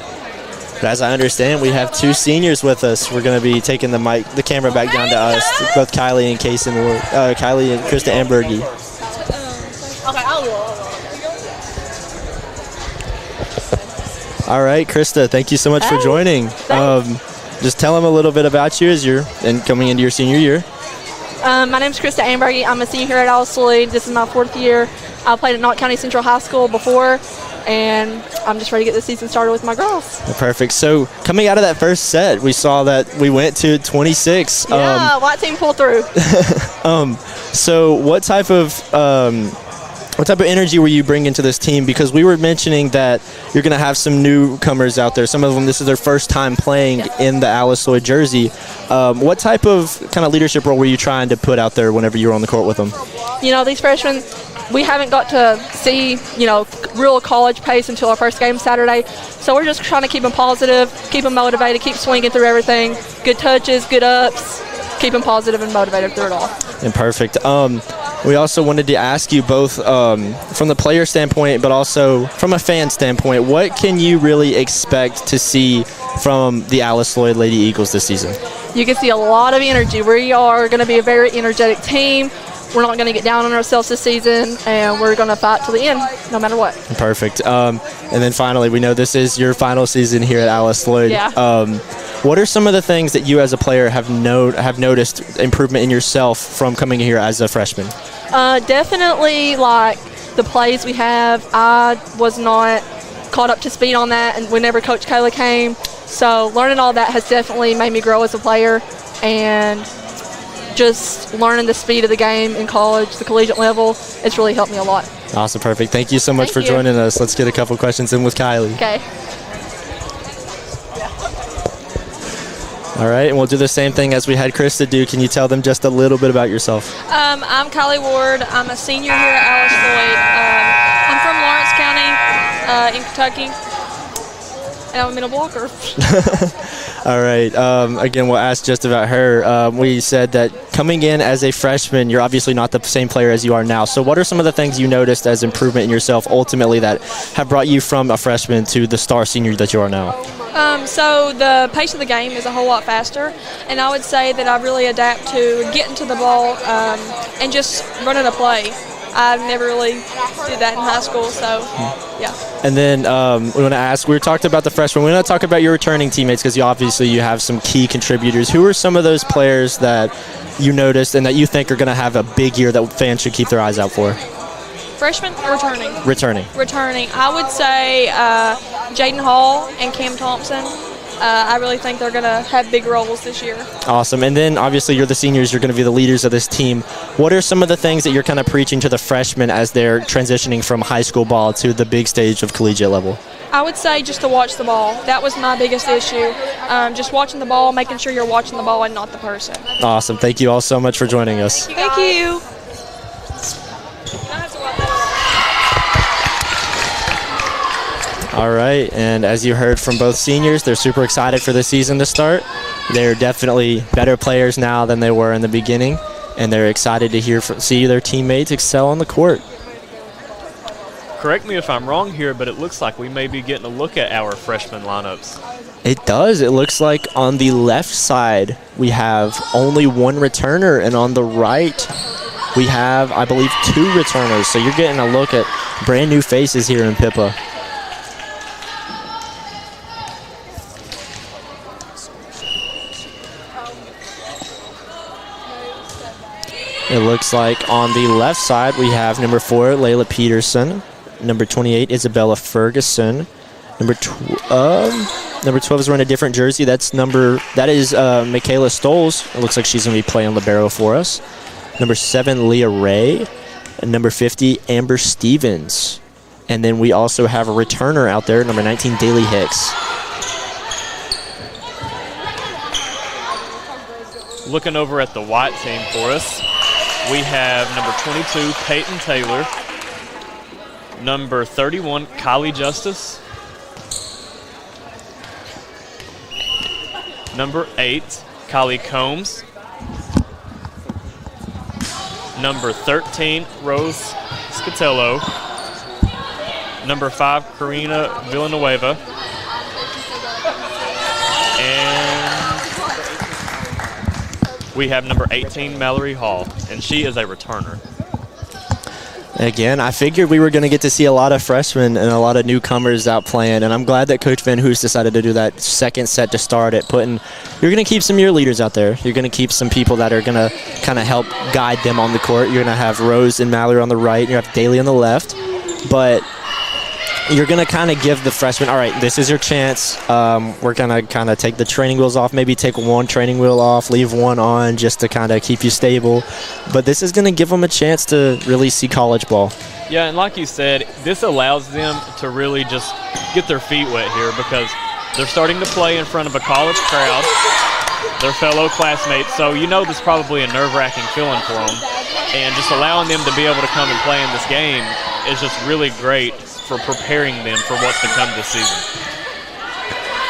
But as I understand, we have 2 seniors with us. We're going to be taking the camera back down to us, both Kylie and Krista Ambergy. All right, Krista, thank you so much for joining. Just tell them a little bit about you as you're coming into your senior year. My name is Krista Ambergy. I'm a senior here at Alice Lloyd. This is my 4th year. I played at Knott County Central High School before, and I'm just ready to get the season started with my girls. Perfect. So coming out of that first set, we saw that we went to 26. Yeah, white team pulled through. So what type of energy were you bringing to this team? Because we were mentioning that you're going to have some newcomers out there. Some of them, this is their first time playing in the Alice Lloyd jersey. What type of kind of leadership role were you trying to put out there whenever you were on the court with them? You know, these freshmen, we haven't got to see, real college pace until our first game Saturday. So we're just trying to keep them positive, keep them motivated, keep swinging through everything. Good touches, good ups, keep them positive and motivated through it all. And perfect. We also wanted to ask you both from the player standpoint, but also from a fan standpoint, what can you really expect to see from the Alice Lloyd Lady Eagles this season? You can see a lot of energy. We are going to be a very energetic team. We're not going to get down on ourselves this season, and we're going to fight to the end, no matter what. Perfect. And then finally, we know this is your final season here at Alice Lloyd. Yeah. What are some of the things that you as a player have noticed improvement in yourself from coming here as a freshman? Definitely, like, the plays we have. I was not caught up to speed on that, and whenever Coach Kayla came. So learning all that has definitely made me grow as a player, and just learning the speed of the game in college, the collegiate level, it's really helped me a lot. Awesome, perfect. Thank you so much for joining us. Let's get a couple questions in with Kylie. Okay. All right, and we'll do the same thing as we had Krista do. Can you tell them just a little bit about yourself? I'm Kylie Ward. I'm a senior here at Alice Lloyd. I'm from Lawrence County in Kentucky, and I'm a middle blocker. All right. Again, we'll ask just about her. We said that coming in as a freshman, you're obviously not the same player as you are now. So what are some of the things you noticed as improvement in yourself ultimately that have brought you from a freshman to the star senior that you are now? So the pace of the game is a whole lot faster, and I would say that I really adapt to getting to the ball and just running a play. I've never really did that in high school, so yeah. And then we want to ask, we talked about the freshmen. We want to talk about your returning teammates because you have some key contributors. Who are some of those players that you noticed and that you think are going to have a big year that fans should keep their eyes out for? Freshmen or returning? Returning. I would say Jaden Hall and Cam Thompson. I really think they're going to have big roles this year. Awesome. And then, obviously, you're the seniors. You're going to be the leaders of this team. What are some of the things that you're kind of preaching to the freshmen as they're transitioning from high school ball to the big stage of collegiate level? I would say just to watch the ball. That was my biggest issue. Just watching the ball, making sure you're watching the ball and not the person. Awesome. Thank you all so much for joining us. Thank you. All right, and as you heard from both seniors, they're super excited for the season to start. They're definitely better players now than they were in the beginning, and they're excited to see their teammates excel on the court. Correct me if I'm wrong here, but it looks like we may be getting a look at our freshman lineups. It does. It looks like on the left side we have only one returner, and on the right we have, I believe, two returners. So you're getting a look at brand new faces here in Pippa. It looks like on the left side we have number 4, Layla Peterson. Number 28, Isabella Ferguson. Number 12 is wearing a different jersey. That is Michaela Stoles. It looks like she's going to be playing libero for us. Number 7, Leah Ray. And number 50, Amber Stevens. And then we also have a returner out there, number 19, Daly Hicks. Looking over at the white team for us, we have number 22, Peyton Taylor. Number 31, Kylie Justice. Number 8, Kylie Combs. Number 13, Rose Scatello. Number 5, Karina Villanueva. And we have number 18, Mallory Hall, and she is a returner. Again, I figured we were going to get to see a lot of freshmen and a lot of newcomers out playing, and I'm glad that Coach Van Hoos decided to do that second set to start it. You're going to keep some of your leaders out there. You're going to keep some people that are going to kind of help guide them on the court. You're going to have Rose and Mallory on the right, and you have Daly on the left. But you're going to kind of give the freshmen, all right, this is your chance. We're going to kind of take the training wheels off, maybe take one training wheel off, leave one on just to kind of keep you stable. But this is going to give them a chance to really see college ball. Yeah, and like you said, this allows them to really just get their feet wet here because they're starting to play in front of a college crowd, their fellow classmates. So you know this is probably a nerve-wracking feeling for them. And just allowing them to be able to come and play in this game is just really great for preparing them for what's to come this season.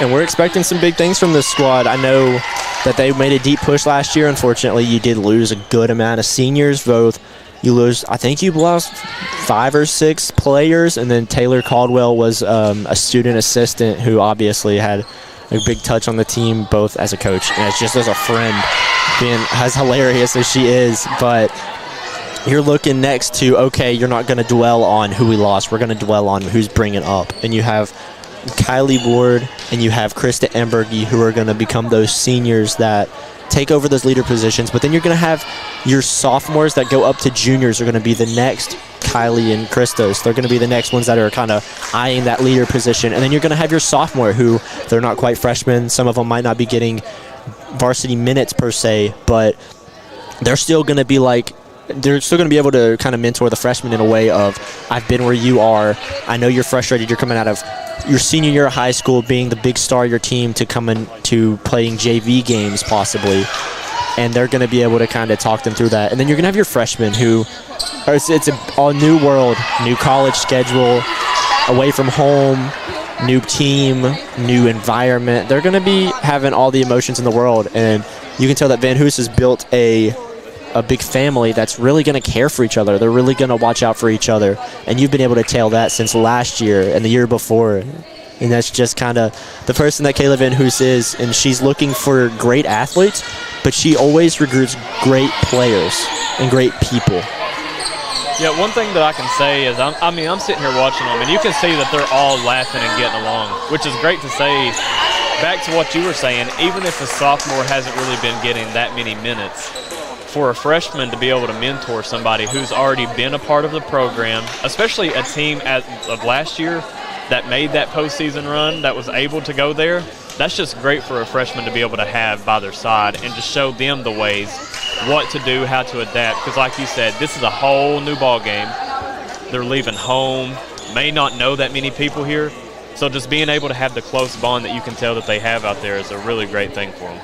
And we're expecting some big things from this squad. I know that they made a deep push last year. Unfortunately, you did lose a good amount of seniors. I think you lost 5 or 6 players, and then Taylor Caldwell was a student assistant who obviously had a big touch on the team, both as a coach and just as a friend, being as hilarious as she is. But you're looking next to, okay, you're not going to dwell on who we lost. We're going to dwell on who's bringing up. And you have Kylie Ward and you have Krista Emberge, who are going to become those seniors that take over those leader positions. But then you're going to have your sophomores that go up to juniors are going to be the next Kylie and Christos. They're going to be the next ones that are kind of eyeing that leader position. And then you're going to have your sophomore who they're not quite freshmen. Some of them might not be getting varsity minutes per se, but they're still going to be able to kind of mentor the freshmen in a way of, I've been where you are. I know you're frustrated. You're coming out of your senior year of high school being the big star of your team to coming to playing JV games possibly. And they're going to be able to kind of talk them through that. And then you're going to have your freshmen who, it's a all new world, new college schedule, away from home, new team, new environment. They're going to be having all the emotions in the world. And you can tell that Van Hoos has built a big family that's really going to care for each other. They're really going to watch out for each other. And you've been able to tell that since last year and the year before. And that's just kind of the person that Kayla Van Hoos is. And she's looking for great athletes, but she always recruits great players and great people. Yeah, one thing that I can say is, I'm sitting here watching them, and you can see that they're all laughing and getting along, which is great to say. Back to what you were saying, even if a sophomore hasn't really been getting that many minutes, for a freshman to be able to mentor somebody who's already been a part of the program, especially a team of last year that made that postseason run, that was able to go there, that's just great for a freshman to be able to have by their side and just show them the ways, what to do, how to adapt. Because like you said, this is a whole new ball game. They're leaving home, may not know that many people here. So just being able to have the close bond that you can tell that they have out there is a really great thing for them.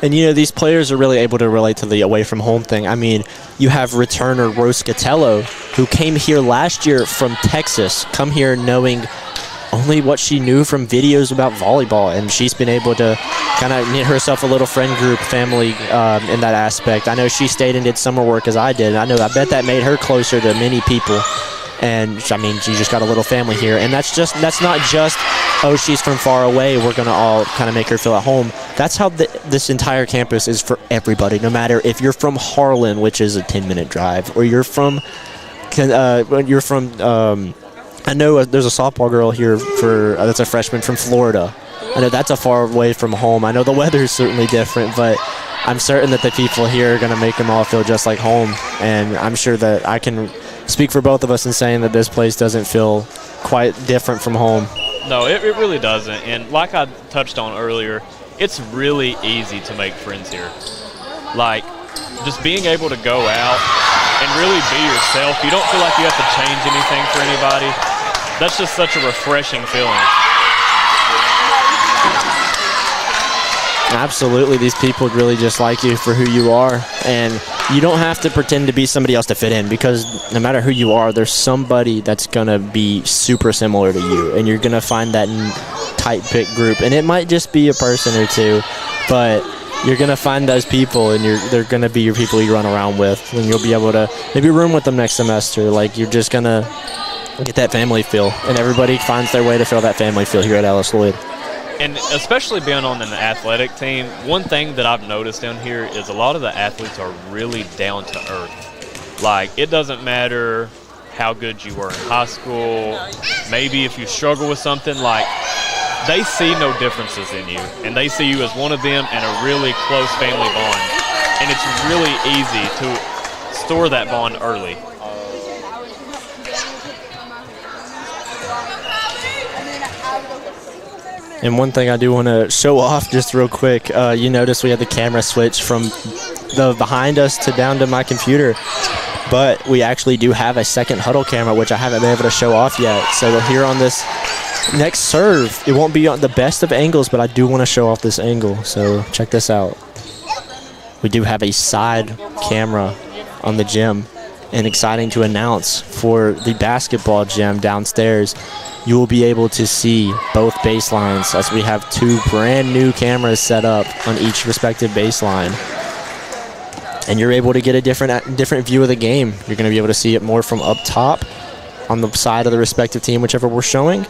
And, these players are really able to relate to the away-from-home thing. I mean, you have returner Rose Scatello, who came here last year from Texas, come here knowing only what she knew from videos about volleyball, and she's been able to kind of knit herself a little friend group, family in that aspect. I know she stayed and did summer work as I did, and I bet that made her closer to many people. And, she just got a little family here. And that's not just, oh, she's from far away, we're going to all kind of make her feel at home. That's how this entire campus is for everybody, no matter if you're from Harlan, which is a 10-minute drive, or you're from I know there's a softball girl here that's a freshman from Florida. I know that's a far away from home. I know the weather is certainly different, but I'm certain that the people here are going to make them all feel just like home. And I'm sure that I can speak for both of us in saying that this place doesn't feel quite different from home. No, it really doesn't. And like I touched on earlier, it's really easy to make friends here. Like, just being able to go out and really be yourself. You don't feel like you have to change anything for anybody. That's just such a refreshing feeling. Absolutely. These people really just like you for who you are. And you don't have to pretend to be somebody else to fit in, because no matter who you are, there's somebody that's going to be super similar to you. And you're going to find that tight-knit group. And it might just be a person or two, but you're going to find those people, and they're going to be your people you run around with. And you'll be able to maybe room with them next semester. Like, you're just going to get that family feel. And everybody finds their way to feel that family feel here at Alice Lloyd. And especially being on an athletic team, one thing that I've noticed down here is a lot of the athletes are really down to earth. Like, it doesn't matter how good you were in high school, maybe if you struggle with something, like they see no differences in you, and they see you as one of them and a really close family bond. And it's really easy to store that bond early. And one thing I do want to show off just real quick, you notice we had the camera switch from the behind us to down to my computer. But we actually do have a second huddle camera, which I haven't been able to show off yet. So here on this next serve, it won't be on the best of angles, but I do want to show off this angle. So check this out. We do have a side camera on the gym. And exciting to announce, for the basketball gym downstairs, you will be able to see both baselines, as we have 2 brand new cameras set up on each respective baseline. And you're able to get a different view of the game. You're going to be able to see it more from up top on the side of the respective team, whichever we're showing.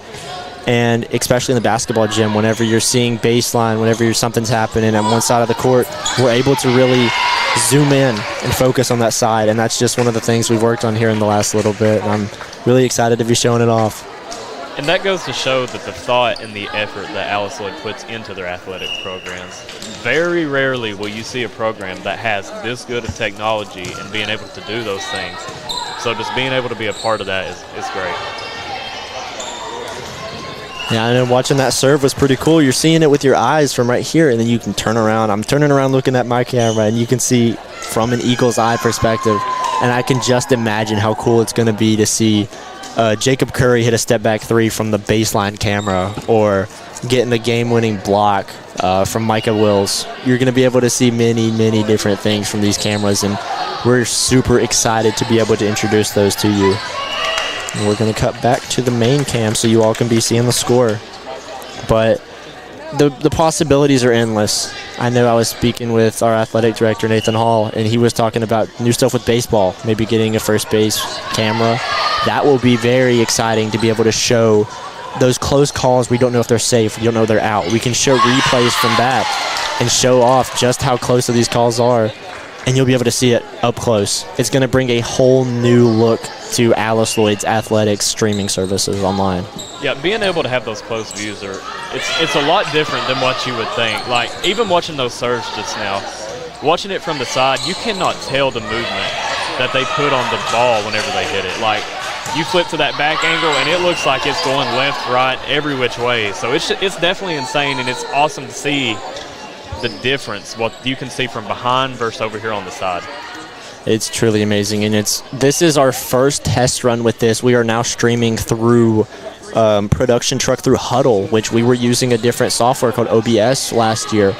And especially in the basketball gym, whenever you're seeing baseline, whenever something's happening at one side of the court, we're able to really zoom in and focus on that side. And that's just one of the things we've worked on here in the last little bit. And I'm really excited to be showing it off. And that goes to show that the thought and the effort that Alice Lloyd puts into their athletic programs. Very rarely will you see a program that has this good of technology and being able to do those things. So just being able to be a part of that is great. Yeah, and then watching that serve was pretty cool. You're seeing it with your eyes from right here, and then you can turn around. I'm turning around looking at my camera, and you can see from an eagle's eye perspective. And I can just imagine how cool it's going to be to see Jacob Curry hit a step-back 3 from the baseline camera, or getting the game-winning block from Micah Wills. You're going to be able to see many, many different things from these cameras, and we're super excited to be able to introduce those to you. And we're going to cut back to the main cam so you all can be seeing the score. But the possibilities are endless. I know I was speaking with our athletic director, Nathan Hall, and he was talking about new stuff with baseball, maybe getting a first base camera. That will be very exciting to be able to show those close calls. We don't know if they're safe. We don't know if they're out. We can show replays from that and show off just how close these calls are, and you'll be able to see it up close. It's going to bring a whole new look to Alice Lloyd's athletics streaming services online. Yeah, being able to have those close views it's a lot different than what you would think. Like, even watching those serves just now, watching it from the side, you cannot tell the movement that they put on the ball whenever they hit it. Like, you flip to that back angle, and it looks like it's going left, right, every which way. So it's definitely insane, and it's awesome to see the difference, what you can see from behind versus over here on the side. It's truly amazing, and this is our first test run with this. We are now streaming through Production Truck through Huddle, which we were using a different software called OBS last year.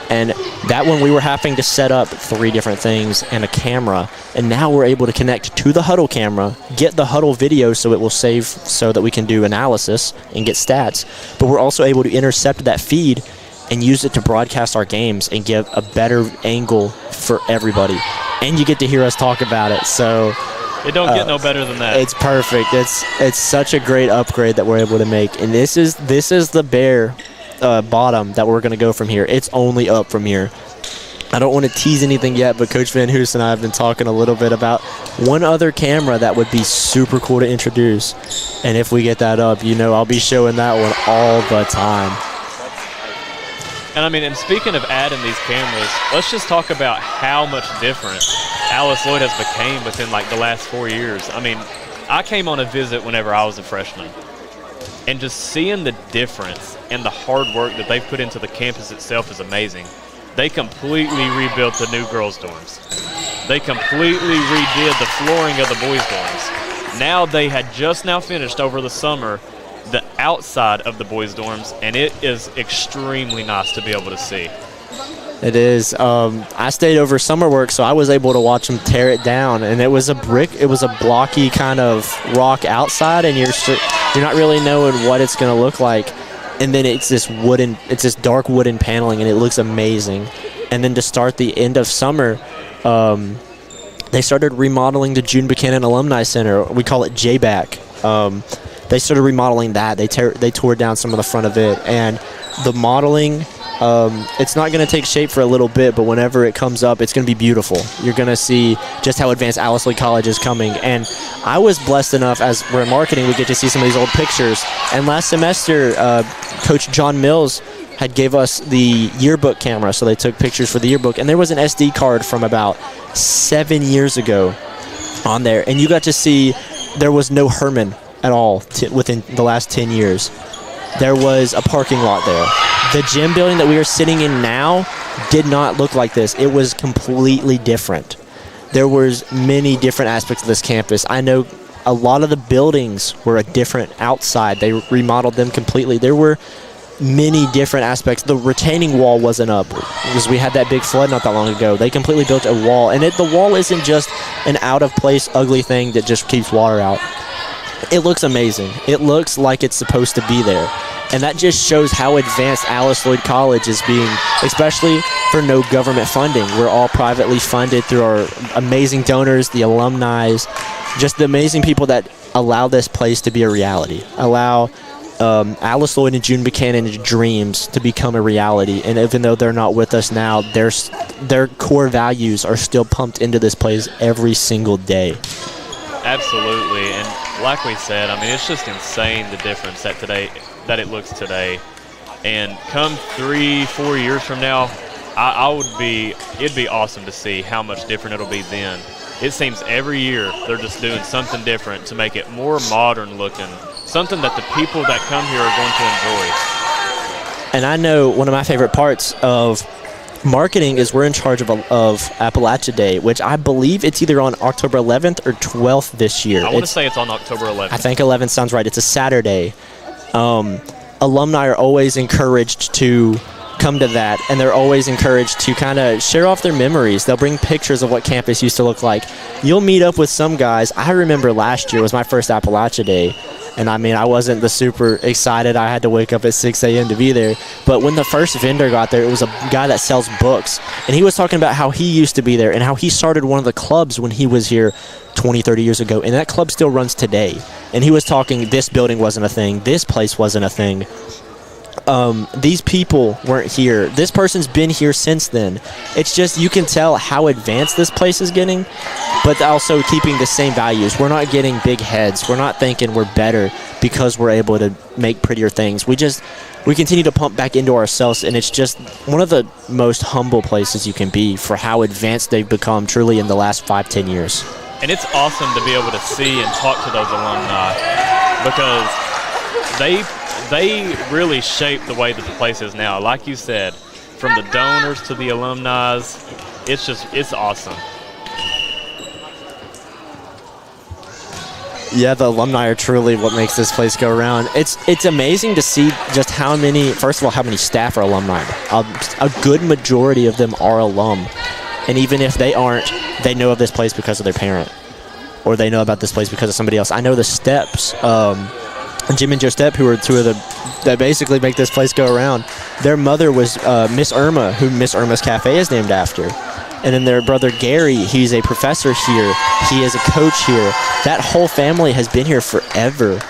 And that one we were having to set up 3 different things and a camera. And now we're able to connect to the Huddle camera, get the Huddle video so it will save so that we can do analysis and get stats. But we're also able to intercept that feed and use it to broadcast our games and give a better angle for everybody. And you get to hear us talk about it. So it don't get no better than that. It's perfect. It's such a great upgrade that we're able to make. And this is the bare bottom that we're going to go from here. It's only up from here. I don't want to tease anything yet, but Coach Van Hoos and I have been talking a little bit about one other camera that would be super cool to introduce. And if we get that up, I'll be showing that one all the time. And speaking of adding these cameras, let's just talk about how much different Alice Lloyd has became within the last 4 years. I came on a visit whenever I was a freshman, and just seeing the difference and the hard work that they've put into the campus itself is amazing. They completely rebuilt the new girls' dorms. They completely redid the flooring of the boys' dorms. Now they had just now finished over the summer the outside of the boys' dorms, and it is extremely nice to be able to see. It is. I stayed over summer work, so I was able to watch them tear it down, and it was a blocky kind of rock outside, and you're not really knowing what it's going to look like. And then it's this dark wooden paneling, and it looks amazing. And then to start the end of summer, they started remodeling the June Buchanan Alumni Center. We call it JBAC. They started remodeling that. They tore down some of the front of it, and the modeling It's not going to take shape for a little bit, but whenever it comes up, it's going to be beautiful. You're going to see just how advanced Alice Lloyd College is coming. And I was blessed enough, as we're in marketing, we get to see some of these old pictures. And last semester, Coach John Mills had gave us the yearbook camera, so they took pictures for the yearbook. And there was an SD card from about 7 years ago on there. And you got to see there was no Herman at all within the last 10 years. There was a parking lot there. The gym building that we are sitting in now did not look like this. It was completely different. There was many different aspects of this campus. I know a lot of the buildings were a different outside. They remodeled them completely. There were many different aspects. The retaining wall wasn't up because we had that big flood not that long ago. They completely built a wall. And the wall isn't just an out-of-place, ugly thing that just keeps water out. It looks amazing. It looks like it's supposed to be there. And that just shows how advanced Alice Lloyd College is being, especially for no government funding. We're all privately funded through our amazing donors, the alumni, just the amazing people that allow this place to be a reality, allow Alice Lloyd and June Buchanan's dreams to become a reality. And even though they're not with us now, their core values are still pumped into this place every single day. Absolutely, and like we said, I mean, it's just insane the difference that it looks today. And come 3-4 years from now, it'd be awesome to see how much different it'll be then. It seems every year they're just doing something different to make it more modern looking, something that the people that come here are going to enjoy. And I know one of my favorite parts of marketing is we're in charge of Appalachia Day, which I believe it's either on October 11th or 12th this year. I want to say it's on October 11th. I think 11th sounds right. It's a Saturday. Alumni are always encouraged to come to that, and they're always encouraged to kind of share off their memories. They'll bring pictures of what campus used to look like. You'll meet up with some guys. I remember last year was my first Appalachia Day. And, I mean, I wasn't the super excited. I had to wake up at 6 a.m. to be there. But when the first vendor got there, it was a guy that sells books. And he was talking about how he used to be there and how he started one of the clubs when he was here 20, 30 years ago. And that club still runs today. And he was talking this building wasn't a thing. This place wasn't a thing. These people weren't here. This person's been here since then. It's just you can tell how advanced this place is getting, but also keeping the same values. We're not getting big heads. We're not thinking we're better because we're able to make prettier things. We continue to pump back into ourselves, and it's just one of the most humble places you can be for how advanced they've become truly in the last 5-10 years. And it's awesome to be able to see and talk to those alumni because they really shape the way that the place is now. Like you said, from the donors to the alumni, it's awesome. Yeah, the alumni are truly what makes this place go around. It's amazing to see just how many staff are alumni. A good majority of them are alum. And even if they aren't, they know of this place because of their parent. Or they know about this place because of somebody else. I know the Steps, Jim and Joe Stepp, who are two of that basically make this place go around. Their mother was Miss Irma, who Miss Irma's Cafe is named after. And then their brother Gary, he's a professor here. He is a coach here. That whole family has been here forever.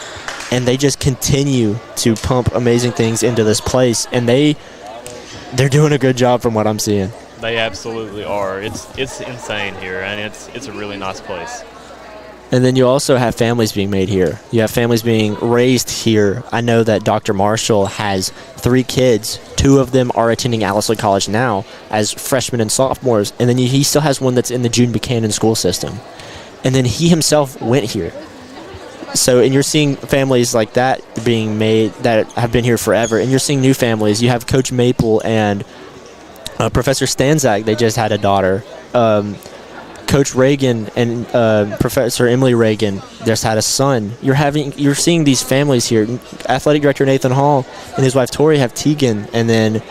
And they just continue to pump amazing things into this place. And they're doing a good job from what I'm seeing. They absolutely are. It's insane here, and it's a really nice place. And then you also have families being made here. You have families being raised here. I know that Dr. Marshall has 3 kids. 2 of them are attending Alice Lloyd College now as freshmen and sophomores. And then he still has one that's in the June Buchanan school system. And then he himself went here. And you're seeing families like that being made that have been here forever. And you're seeing new families. You have Coach Maple and Professor Stanzak. They just had a daughter. Coach Reagan and Professor Emily Reagan just had a son. You're seeing these families here. Athletic Director Nathan Hall and his wife Tori have Tegan, and then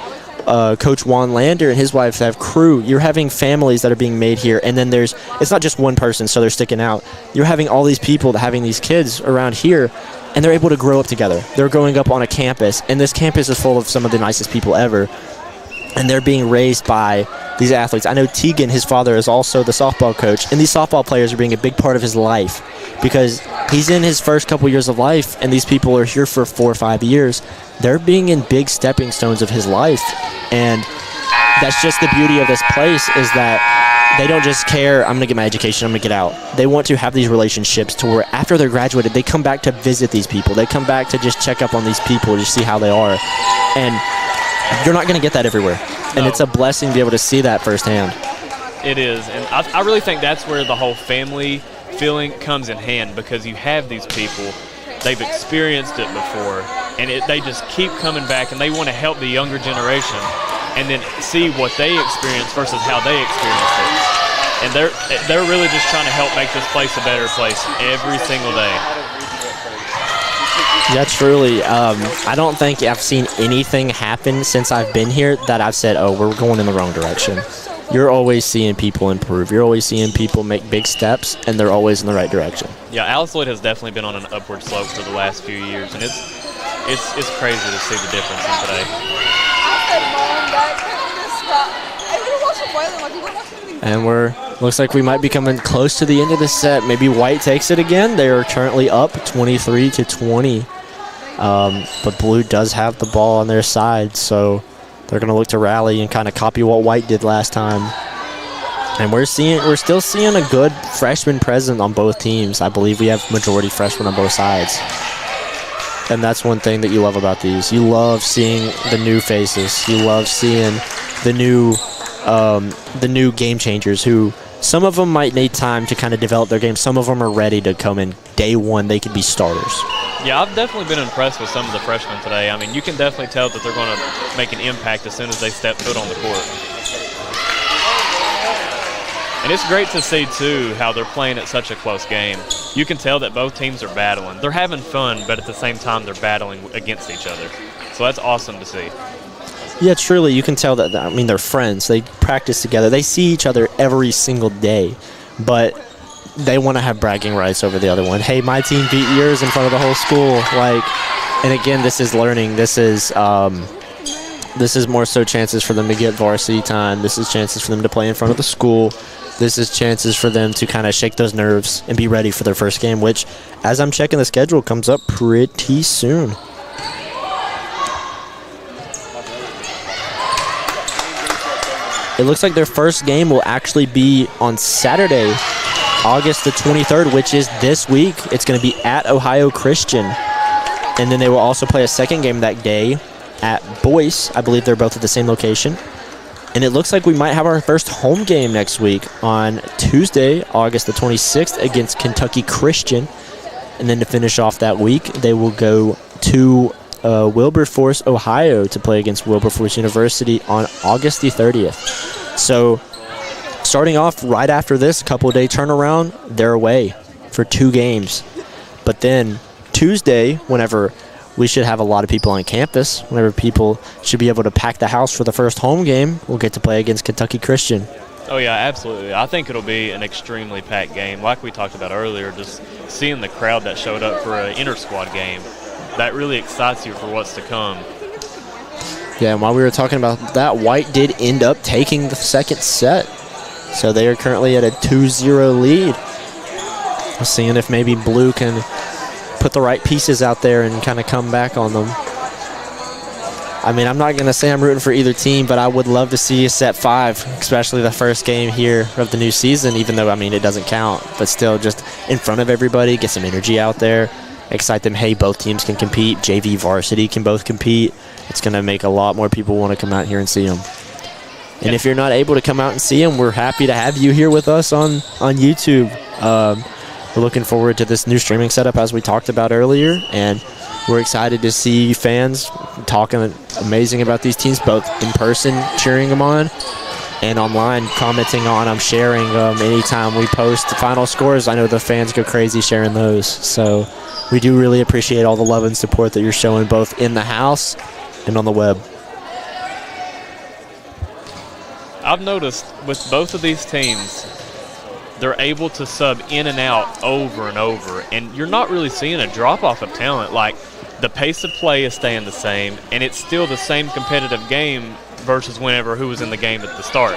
Coach Juan Lander and his wife have Crew. You're having families that are being made here, and then it's not just one person, so they're sticking out. You're having all these people having these kids around here, and they're able to grow up together. They're growing up on a campus, and this campus is full of some of the nicest people ever. And they're being raised by these athletes. I know Tegan, his father, is also the softball coach, and these softball players are being a big part of his life because He's in his first couple years of life, and these people are here for 4 or 5 years. They're being in big stepping stones of his life, and that's just the beauty of this place, is that they don't just care, I'm going to get my education, I'm going to get out. They want to have these relationships to where after they're graduated, they come back to visit these people. They come back to just check up on these people, to see how they are. And you're not going to get that everywhere. No. And it's a blessing to be able to see that firsthand. It is. And I really think that's where the whole family feeling comes in hand, because you have these people, they've experienced it before, and they just keep coming back, and they want to help the younger generation and then see what they experience versus how they experienced it. And they're really just trying to help make this place a better place every single day. Yeah, truly. I don't think I've seen anything happen since I've been here that I've said, oh, we're going in the wrong direction. You're always seeing people improve. You're always seeing people make big steps, and they're always in the right direction. Yeah, Alice Lloyd has definitely been on an upward slope for the last few years, and it's crazy to see the difference in today. And looks like we might be coming close to the end of the set. Maybe White takes it again. They are currently up 23-20. But Blue does have the ball on their side, so they're going to look to rally and kind of copy what White did last time. And we're still seeing a good freshman presence on both teams. I believe we have majority freshmen on both sides. And that's one thing that you love about these. You love seeing the new faces. You love seeing the new game changers, who some of them might need time to kind of develop their game. Some of them are ready to come in day one. They could be starters. Yeah, I've definitely been impressed with some of the freshmen today. I mean, you can definitely tell that they're going to make an impact as soon as they step foot on the court. And it's great to see, too, how they're playing at such a close game. You can tell that both teams are battling. They're having fun, but at the same time, they're battling against each other. So that's awesome to see. Yeah, truly, you can tell that, I mean, they're friends. They practice together. They see each other every single day, but they want to have bragging rights over the other one. Hey, my team beat yours in front of the whole school. And again, this is learning. This is more so chances for them to get varsity time. This is chances for them to play in front of the school. This is chances for them to kind of shake those nerves and be ready for their first game, which, as I'm checking the schedule, comes up pretty soon. It looks like their first game will actually be on Saturday, August the 23rd, which is this week. It's going to be at Ohio Christian. And then they will also play a second game that day at Boyce. I believe they're both at the same location. And it looks like we might have our first home game next week on Tuesday, August the 26th, against Kentucky Christian. And then to finish off that week, they will go to Wilberforce, Ohio, to play against Wilberforce University on August the 30th. So starting off right after this, a couple-day turnaround, they're away for 2 games. But then Tuesday, whenever we should have a lot of people on campus, whenever people should be able to pack the house for the first home game, we'll get to play against Kentucky Christian. Oh, yeah, absolutely. I think it'll be an extremely packed game. Like we talked about earlier, just seeing the crowd that showed up for an inter-squad game, that really excites you for what's to come. Yeah, and while we were talking about that, White did end up taking the second set. So they are currently at a 2-0 lead. We're seeing if maybe Blue can put the right pieces out there and kind of come back on them. I mean, I'm not going to say I'm rooting for either team, but I would love to see a set 5, especially the first game here of the new season, even though, I mean, it doesn't count. But still, just in front of everybody, get some energy out there, excite them. Hey, both teams can compete. JV varsity can both compete. It's going to make a lot more people want to come out here and see them. And if you're not able to come out and see them, we're happy to have you here with us on YouTube. We're looking forward to this new streaming setup, as we talked about earlier, and we're excited to see fans talking amazing about these teams, both in person cheering them on and online commenting on them, sharing them. Anytime we post the final scores, I know the fans go crazy sharing those. So we do really appreciate all the love and support that you're showing both in the house and on the web. I've noticed with both of these teams, they're able to sub in and out over and over, and you're not really seeing a drop-off of talent. Like, the pace of play is staying the same, and it's still the same competitive game versus who was in the game at the start.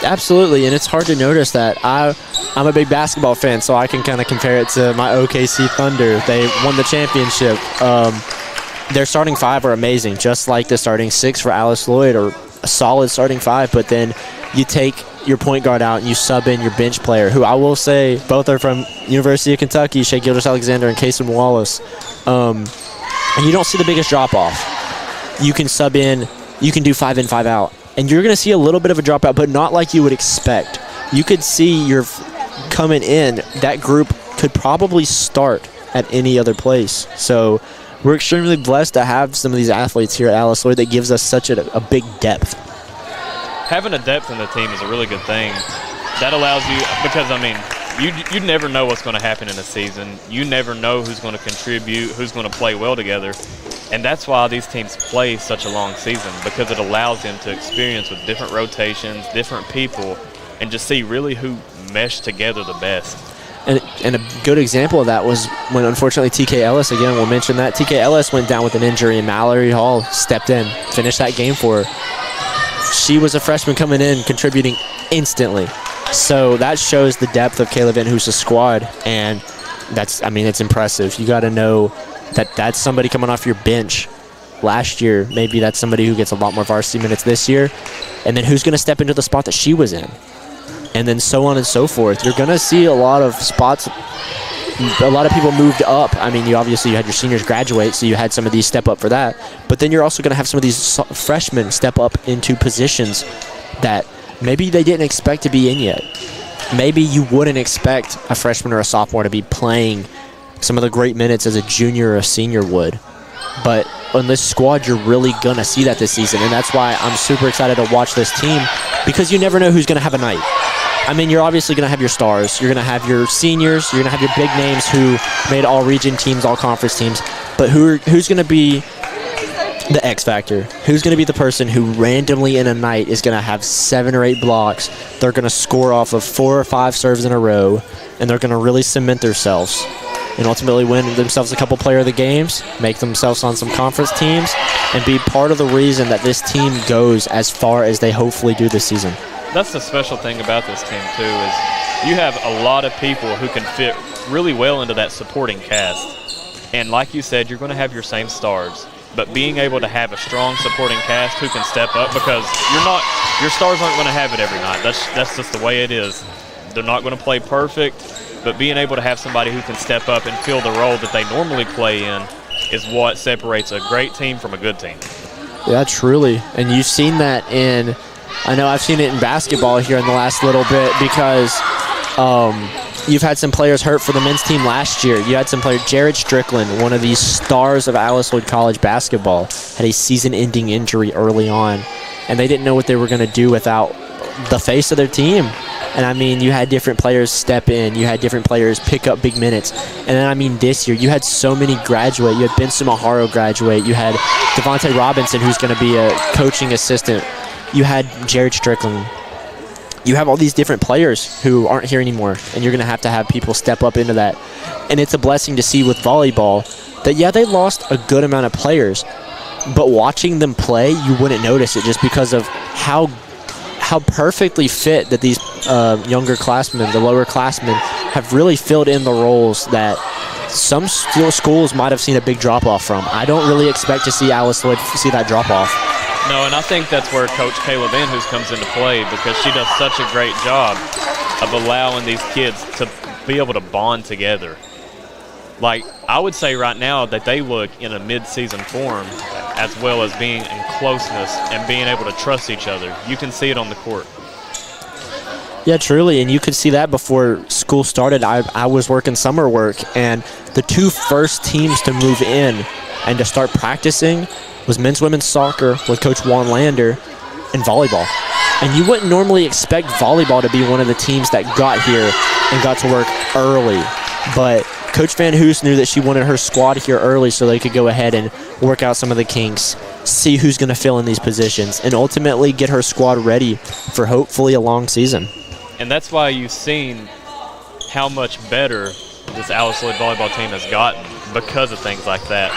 Absolutely, and it's hard to notice that. I'm a big basketball fan, so I can kind of compare it to my OKC Thunder. They won the championship. Their starting five are amazing, just like the starting six for Alice Lloyd, or a solid starting five, but then you take your point guard out and you sub in your bench player, who I will say both are from University of Kentucky, Shea Gilgeous-Alexander and Kason Wallace. And you don't see the biggest drop-off. You can sub in, you can do 5 in, 5 out. And you're going to see a little bit of a dropout, but not like you would expect. You could see you're coming in, that group could probably start at any other place. So we're extremely blessed to have some of these athletes here at Alice Lloyd that gives us such a big depth. Having a depth in the team is a really good thing. That allows you, because, I mean, you never know what's going to happen in a season. You never know who's going to contribute, who's going to play well together. And that's why these teams play such a long season, because it allows them to experience with different rotations, different people, and just see really who mesh together the best. And a good example of that was when, unfortunately, TK Ellis, again, we'll mention that, TK Ellis went down with an injury, and Mallory Hall stepped in, finished that game for her. She was a freshman coming in, contributing instantly. So that shows the depth of Kayla Van Hoos's squad, and that's, I mean, it's impressive. You got to know that that's somebody coming off your bench last year. Maybe that's somebody who gets a lot more varsity minutes this year, and then who's going to step into the spot that she was in, and then so on and so forth. You're going to see a lot of spots, a lot of people moved up. I mean, you had your seniors graduate, so you had some of these step up for that, but then you're also going to have some of these freshmen step up into positions that maybe they didn't expect to be in yet. Maybe you wouldn't expect a freshman or a sophomore to be playing some of the great minutes as a junior or a senior would. But on this squad, you're really going to see that this season, and that's why I'm super excited to watch this team, because you never know who's going to have a night. I mean, you're obviously going to have your stars. You're going to have your seniors. You're going to have your big names who made all-region teams, all-conference teams. But who's going to be the X factor? Who's going to be the person who randomly in a night is going to have 7 or 8 blocks? They're going to score off of 4 or 5 serves in a row, and they're going to really cement themselves and ultimately win themselves a couple player of the games, make themselves on some conference teams, and be part of the reason that this team goes as far as they hopefully do this season. That's the special thing about this team, too, is you have a lot of people who can fit really well into that supporting cast. And like you said, you're going to have your same stars, but being able to have a strong supporting cast who can step up, because your stars aren't going to have it every night. That's just the way it is. They're not going to play perfect, but being able to have somebody who can step up and fill the role that they normally play in is what separates a great team from a good team. Yeah, truly. And you've seen that I know I've seen it in basketball here in the last little bit, because you've had some players hurt for the men's team last year. You had some player, Jared Strickland, one of these stars of Alice Lloyd College basketball, had a season-ending injury early on, and they didn't know what they were going to do without the face of their team. And, I mean, you had different players step in. You had different players pick up big minutes. And then, I mean, this year, you had so many graduate. You had Benson Maharo graduate. You had Devontae Robinson, who's going to be a coaching assistant. You had Jared Strickland. You have all these different players who aren't here anymore, and you're going to have people step up into that. And it's a blessing to see with volleyball that, yeah, they lost a good amount of players, but watching them play, you wouldn't notice it just because of how perfectly fit that these younger classmen, the lower classmen, have really filled in the roles that some schools might have seen a big drop-off from. I don't really expect to see Alice Lloyd see that drop-off. No, and I think that's where Coach Kayla Van Hoos comes into play, because she does such a great job of allowing these kids to be able to bond together. Like, I would say right now that they look in a mid-season form, as well as being in closeness and being able to trust each other. You can see it on the court. Yeah, truly, and you could see that before school started. I was working summer work, and the 2 first teams to move in and to start practicing was men's women's soccer with Coach Juan Lander and volleyball. And you wouldn't normally expect volleyball to be one of the teams that got here and got to work early. But Coach Van Hoos knew that she wanted her squad here early so they could go ahead and work out some of the kinks, see who's going to fill in these positions, and ultimately get her squad ready for hopefully a long season. And that's why you've seen how much better this Alice Lloyd volleyball team has gotten because of things like that.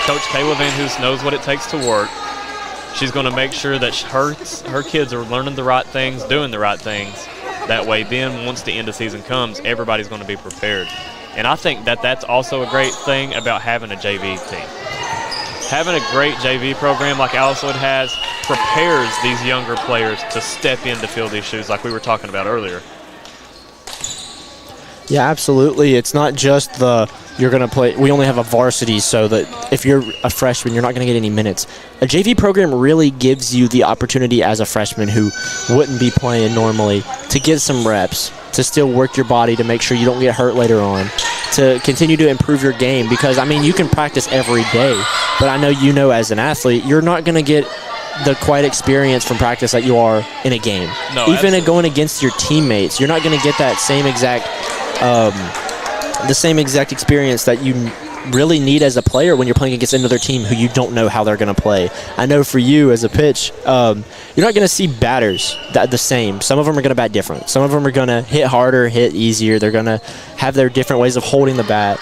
Coach Kayla Van Hoos knows what it takes to work. She's going to make sure that her kids are learning the right things, doing the right things. That way, then once the end of season comes, everybody's going to be prepared. And I think that that's also a great thing about having a JV team. Having a great JV program like Alice Lloyd has prepares these younger players to step in to fill these shoes like we were talking about earlier. Yeah, absolutely. It's not just you're going to play. We only have a varsity, so that if you're a freshman, you're not going to get any minutes. A JV program really gives you the opportunity as a freshman who wouldn't be playing normally to get some reps, to still work your body to make sure you don't get hurt later on, to continue to improve your game. Because, I mean, you can practice every day, but I know you know as an athlete, you're not going to get the quiet experience from practice that you are in a game. No, even going against your teammates, you're not going to get that same exact the same exact experience that you really need as a player when you're playing against another team who you don't know how they're going to play. I know for you as a pitch, you're not going to see batters the same. Some of them are going to bat different. Some of them are going to hit harder, hit easier. They're going to have their different ways of holding the bat.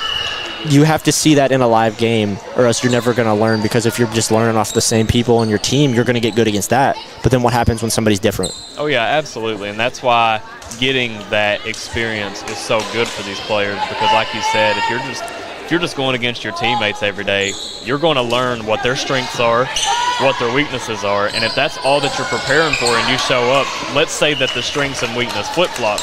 You have to see that in a live game, or else you're never going to learn, because if you're just learning off the same people on your team, you're going to get good against that. But then what happens when somebody's different? Oh, yeah, absolutely. And that's why getting that experience is so good for these players, because like you said, if you're just going against your teammates every day, you're going to learn what their strengths are, what their weaknesses are. And if that's all that you're preparing for and you show up, let's say that the strengths and weakness flip-flop,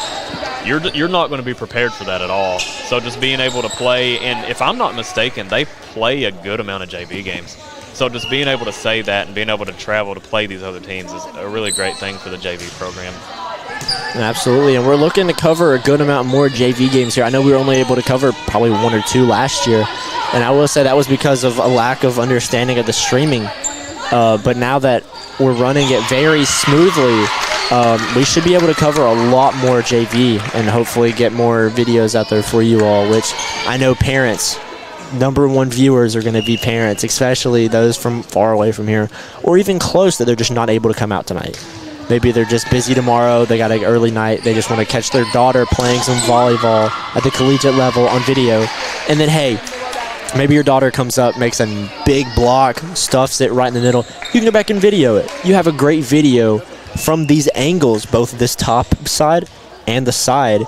you're not going to be prepared for that at all. So just being able to play, and if I'm not mistaken, they play a good amount of JV games. So just being able to say that and being able to travel to play these other teams is a really great thing for the JV program. Absolutely, and we're looking to cover a good amount more JV games here. I know we were only able to cover probably 1 or 2 last year, and I will say that was because of a lack of understanding of the streaming. But now that we're running it very smoothly, we should be able to cover a lot more JV and hopefully get more videos out there for you all, which I know parents, number one viewers are going to be parents, especially those from far away from here, or even close that they're just not able to come out tonight. Maybe they're just busy tomorrow, they got an early night, they just want to catch their daughter playing some volleyball at the collegiate level on video. And then, hey, maybe your daughter comes up, makes a big block, stuffs it right in the middle. You can go back and video it. You have a great video from these angles, both this top side and the side,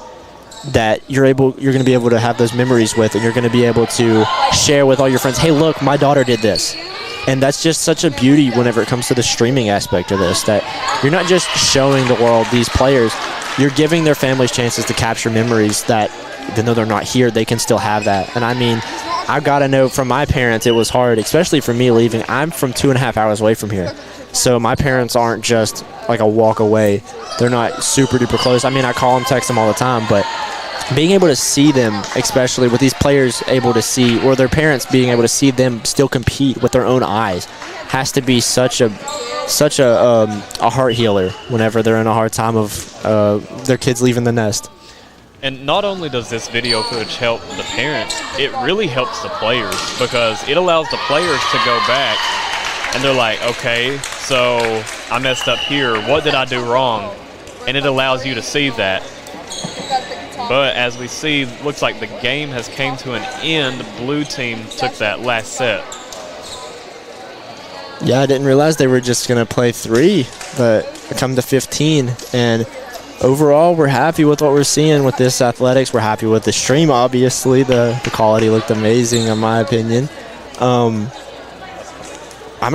that you're going to be able to have those memories with, and you're going to be able to share with all your friends. Hey, look, my daughter did this. And that's just such a beauty whenever it comes to the streaming aspect of this, that you're not just showing the world these players, you're giving their families chances to capture memories that, even though they're not here, they can still have that. And I mean, I've got to know from my parents, it was hard, especially for me leaving. I'm from 2.5 hours away from here. So my parents aren't just like a walk away. They're not super duper close. I mean, I call them, text them all the time, but being able to see them, especially with these players able to see, or their parents being able to see them still compete with their own eyes, has to be such a heart healer whenever they're in a hard time of their kids leaving the nest. And not only does this video footage help the parents, it really helps the players, because it allows the players to go back and they're like, okay, so I messed up here. What did I do wrong? And it allows you to see that. But as we see, looks like the game has came to an end. The blue team took that last set. Yeah, I didn't realize they were just going to play 3, but come to 15. And overall, we're happy with what we're seeing with this athletics. We're happy with the stream, obviously. The quality looked amazing, in my opinion. I'm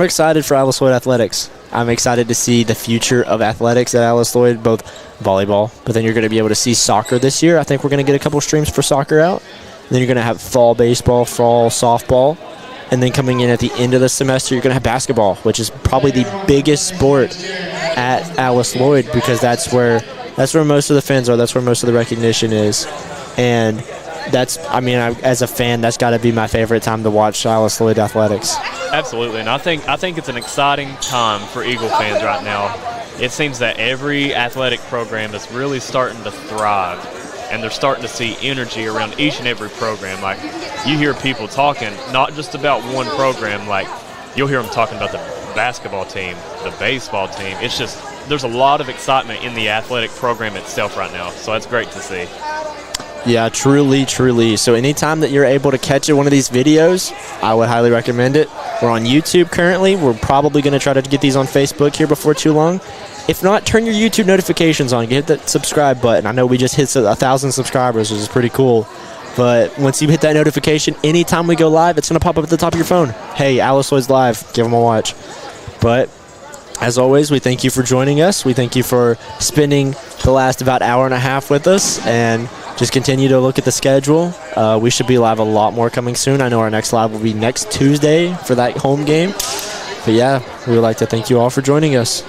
excited for Alice Lloyd athletics. I'm excited to see the future of athletics at Alice Lloyd, both volleyball, but then you're going to be able to see soccer this year. I think we're going to get a couple streams for soccer out. Then you're going to have fall baseball, fall softball, and then coming in at the end of the semester, you're going to have basketball, which is probably the biggest sport at Alice Lloyd, because that's where most of the fans are. That's where most of the recognition is. And as a fan, that's got to be my favorite time to watch Alice Lloyd athletics. Absolutely, and I think it's an exciting time for Eagle fans right now. It seems that every athletic program is really starting to thrive, and they're starting to see energy around each and every program. Like, you hear people talking not just about one program, like you'll hear them talking about the basketball team, the baseball team. It's just, there's a lot of excitement in the athletic program itself right now, so that's great to see. Yeah, truly, truly. So anytime that you're able to catch one of these videos, I would highly recommend it. We're on YouTube currently. We're probably going to try to get these on Facebook here before too long. If not, turn your YouTube notifications on. Hit that subscribe button. I know we just hit 1,000 subscribers, which is pretty cool. But once you hit that notification, anytime we go live, it's going to pop up at the top of your phone. Hey, Alice Lloyd's live. Give them a watch. But as always, we thank you for joining us. We thank you for spending the last about hour and a half with us, and just continue to look at the schedule. We should be live a lot more coming soon. I know our next live will be next Tuesday for that home game. But yeah, we would like to thank you all for joining us.